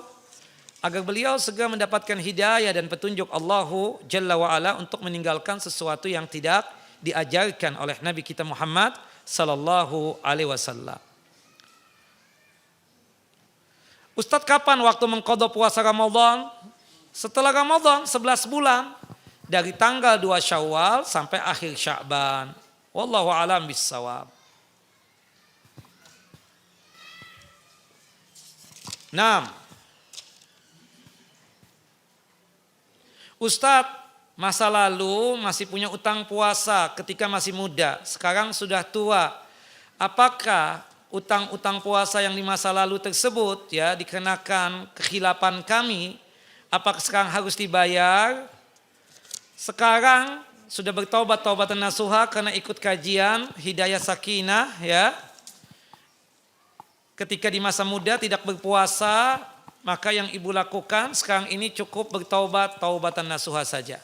agar beliau segera mendapatkan hidayah dan petunjuk Allahu Jalla wa'ala untuk meninggalkan sesuatu yang tidak diajarkan oleh Nabi kita Muhammad sallallahu alaihi wasallam. Ustadz, kapan waktu mengqadha puasa Ramadan? Setelah Ramadan 11 bulan dari tanggal 2 Syawal sampai akhir Sya'ban. Wallahu a'lam bishawab. Nah, Ustadz, masa lalu masih punya utang puasa ketika masih muda, sekarang sudah tua. Apakah utang-utang puasa yang di masa lalu tersebut ya dikenakan kekhilapan kami, apakah sekarang harus dibayar? Sekarang sudah bertobat taubatan nasuha karena ikut kajian Hidayah Sakinah ya. Ketika di masa muda tidak berpuasa, maka yang ibu lakukan sekarang ini cukup bertaubat, taubatan nasuha saja.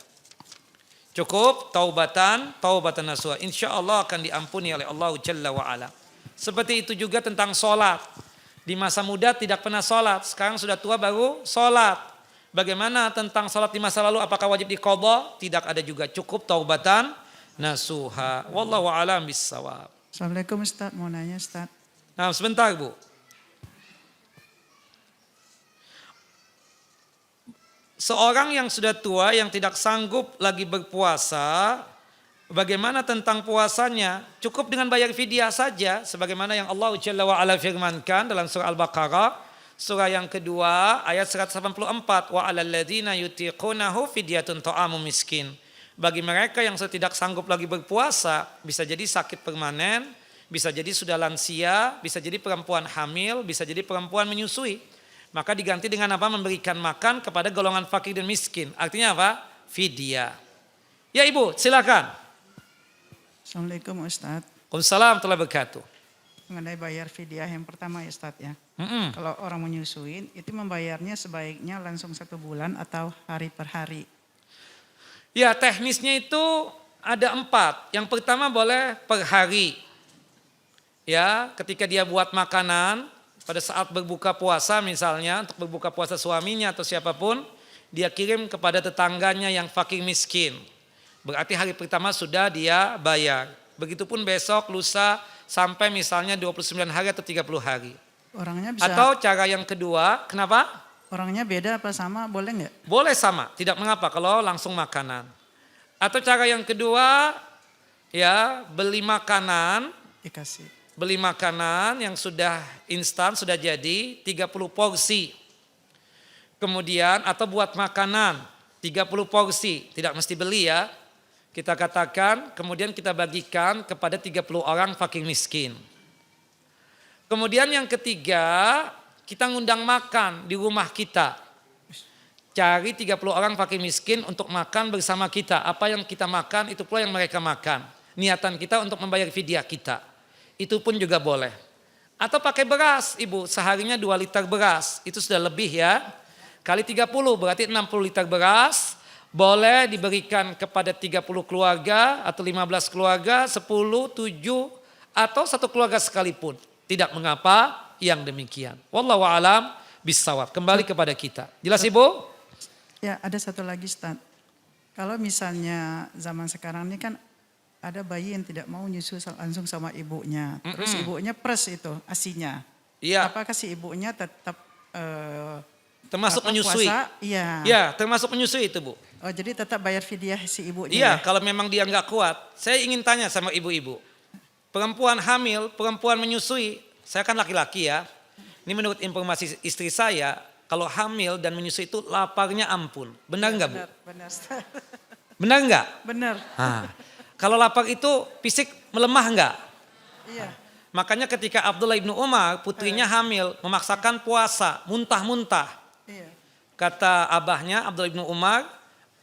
Cukup taubatan nasuha. Insya Allah akan diampuni oleh Allah Jalla wa'ala. Seperti itu juga tentang sholat. Di masa muda tidak pernah sholat, sekarang sudah tua baru sholat. Bagaimana tentang sholat di masa lalu, apakah wajib diqadha? Tidak ada juga, cukup taubatan nasuha. Wallahu a'lam bissawab. Assalamualaikum Ustaz, mau nanya Ustaz. Nah, sebentar Bu. Seorang yang sudah tua yang tidak sanggup lagi berpuasa, bagaimana tentang puasanya? Cukup dengan bayar fidyah saja, sebagaimana yang Allah Jalla wa'ala firmankan dalam surah Al-Baqarah, surah yang kedua ayat 184, wa 'alal ladzina yutiqunahu fidyatun ta'amu miskin. Bagi mereka yang sudah tidak sanggup lagi berpuasa, bisa jadi sakit permanen, bisa jadi sudah lansia, bisa jadi perempuan hamil, bisa jadi perempuan menyusui. Maka diganti dengan apa? Memberikan makan kepada golongan fakir dan miskin. Artinya apa? Fidyah. Ya Ibu, silakan. Assalamualaikum Ustaz. Waalaikumsalam warahmatullahi wabarakatuh. Mengenai bayar fidyah yang pertama ya Ustaz ya. Kalau orang menyusuin itu membayarnya sebaiknya langsung 1 bulan atau hari per hari. Ya, teknisnya itu ada 4. Yang pertama boleh per hari. Ya, ketika dia buat makanan pada saat berbuka puasa misalnya, untuk berbuka puasa suaminya atau siapapun, dia kirim kepada tetangganya yang fakir miskin. Berarti hari pertama sudah dia bayar. Begitupun besok, lusa, sampai misalnya 29 hari atau 30 hari. Orangnya bisa. Atau cara yang kedua, kenapa? Orangnya beda apa sama, boleh nggak? Boleh sama, tidak mengapa kalau langsung makanan. Atau cara yang kedua, ya beli makanan. Dikasih. Beli makanan yang sudah instan, sudah jadi 30 porsi. Kemudian atau buat makanan 30 porsi, tidak mesti beli ya. Kita katakan kemudian kita bagikan kepada 30 orang fakir miskin. Kemudian yang ketiga, kita ngundang makan di rumah kita. Cari 30 orang fakir miskin untuk makan bersama kita. Apa yang kita makan itu pula yang mereka makan. Niatan kita untuk membayar fidyah kita. Itu pun juga boleh. Atau pakai beras, Ibu, seharinya 2 liter beras, itu sudah lebih ya. Kali 30 berarti 60 liter beras, boleh diberikan kepada 30 keluarga atau 15 keluarga, 10, 7 atau 1 keluarga sekalipun. Tidak mengapa yang demikian. Wallahu a'lam bissawab. Kembali kepada kita. Jelas Ibu? Ya, ada satu lagi Ustaz. Kalau misalnya zaman sekarang ini kan ada bayi yang tidak mau nyusu langsung sama ibunya. Terus ibunya pres itu asinya. Iya. Apakah si ibunya tetap Termasuk menyusui. puasa? Iya. Ya, termasuk menyusui itu Bu. Oh, jadi tetap bayar fidyah si ibunya. Iya, ya? kalau memang dia nggak kuat. Saya ingin tanya sama ibu-ibu. Perempuan hamil, perempuan menyusui. Saya kan laki-laki ya. Ini menurut informasi istri saya, kalau hamil dan menyusui itu laparnya ampun. Benar nggak Bu? Benar. Benar nggak? Benar. Nah, kalau lapar itu fisik melemah nggak? Iya. Makanya ketika Abdullah ibnu Umar, putrinya hamil, memaksakan puasa, muntah-muntah. Iya. Kata abahnya Abdullah ibnu Umar,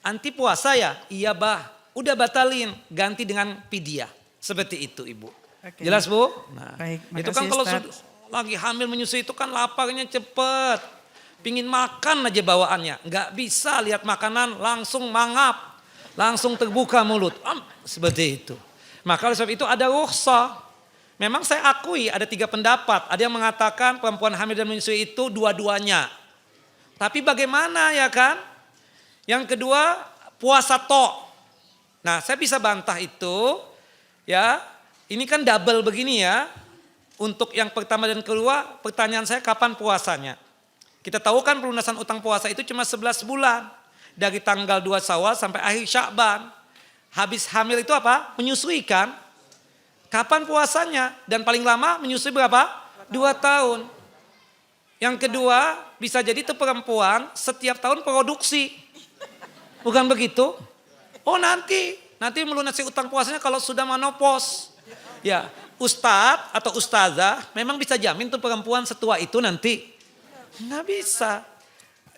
anti puasa ya? Iya bah, udah batalin, ganti dengan fidyah. Seperti itu Ibu. Oke. Jelas Bu? Nah, Baik, itu kan makasih, kalau Ustaz. lagi hamil menyusui itu kan laparnya cepet. Pingin makan aja bawaannya. Nggak bisa lihat makanan langsung mangap. Langsung terbuka mulut. Seperti itu. Maka oleh sebab itu ada rukhsah. Memang saya akui ada 3 pendapat. Ada yang mengatakan perempuan hamil dan menyusui itu dua-duanya. Tapi bagaimana ya kan? Yang kedua puasa tok. Nah saya bisa bantah itu. Ya, ini kan double begini ya. Untuk yang pertama dan kedua pertanyaan saya kapan puasanya? Kita tahu kan pelunasan utang puasa itu cuma 11 bulan. Dari tanggal 2 Syawal sampai akhir Sya'ban. Habis hamil itu apa? Menyusui kan? Kapan puasanya? Dan paling lama menyusui berapa? 2 tahun. Yang kedua, bisa jadi itu perempuan setiap tahun produksi. Bukan begitu? Oh nanti melunasi utang puasanya kalau sudah menopause. Ya, ustadz atau ustazah memang bisa jamin tuh perempuan setua itu nanti. Nggak bisa.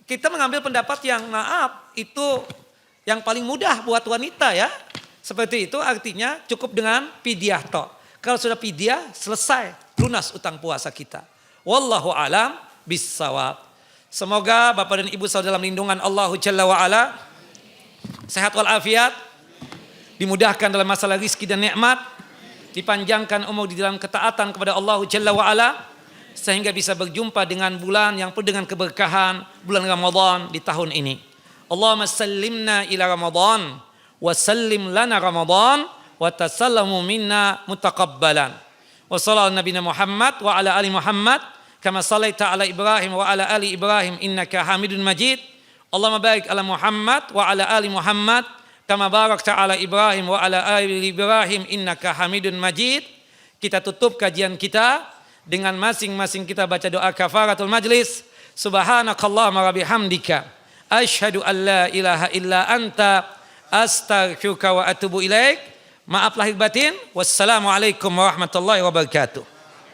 Kita mengambil pendapat yang maaf itu yang paling mudah buat wanita ya. Seperti itu artinya cukup dengan fidyah toh. Kalau sudah fidyah selesai lunas utang puasa kita. Wallahu alam bissawab. Semoga Bapak dan Ibu selalu dalam lindungan Allah Jalla wa'ala. Sehat walafiat. Dimudahkan dalam masalah rizki dan nikmat. Dipanjangkan umur di dalam ketaatan kepada Allah Jalla wa'ala. Sehingga bisa berjumpa dengan bulan yang penuh dengan keberkahan. Bulan Ramadan di tahun ini. Allahumma sallimna ila Ramadan. Wa sallim lana Ramadan. Wa tasallamu minna mutaqabbalan. Wa sallallahu nabina Muhammad wa ala ali Muhammad. Kama sallaita ala Ibrahim wa ala ali Ibrahim innaka Hamidun Majid. Allahumma barik ala Muhammad wa ala ali Muhammad kama barakta ala Ibrahim wa ala ali Ibrahim innaka Hamidun Majid. Kita tutup kajian kita dengan masing-masing kita baca doa kafaratul majlis. Subhanakallahumma wa bihamdika asyhadu an la ilaha illa anta astaghfiruka wa atubu ilaik. Maaf lahir batin. Wassalamualaikum warahmatullahi wabarakatuh.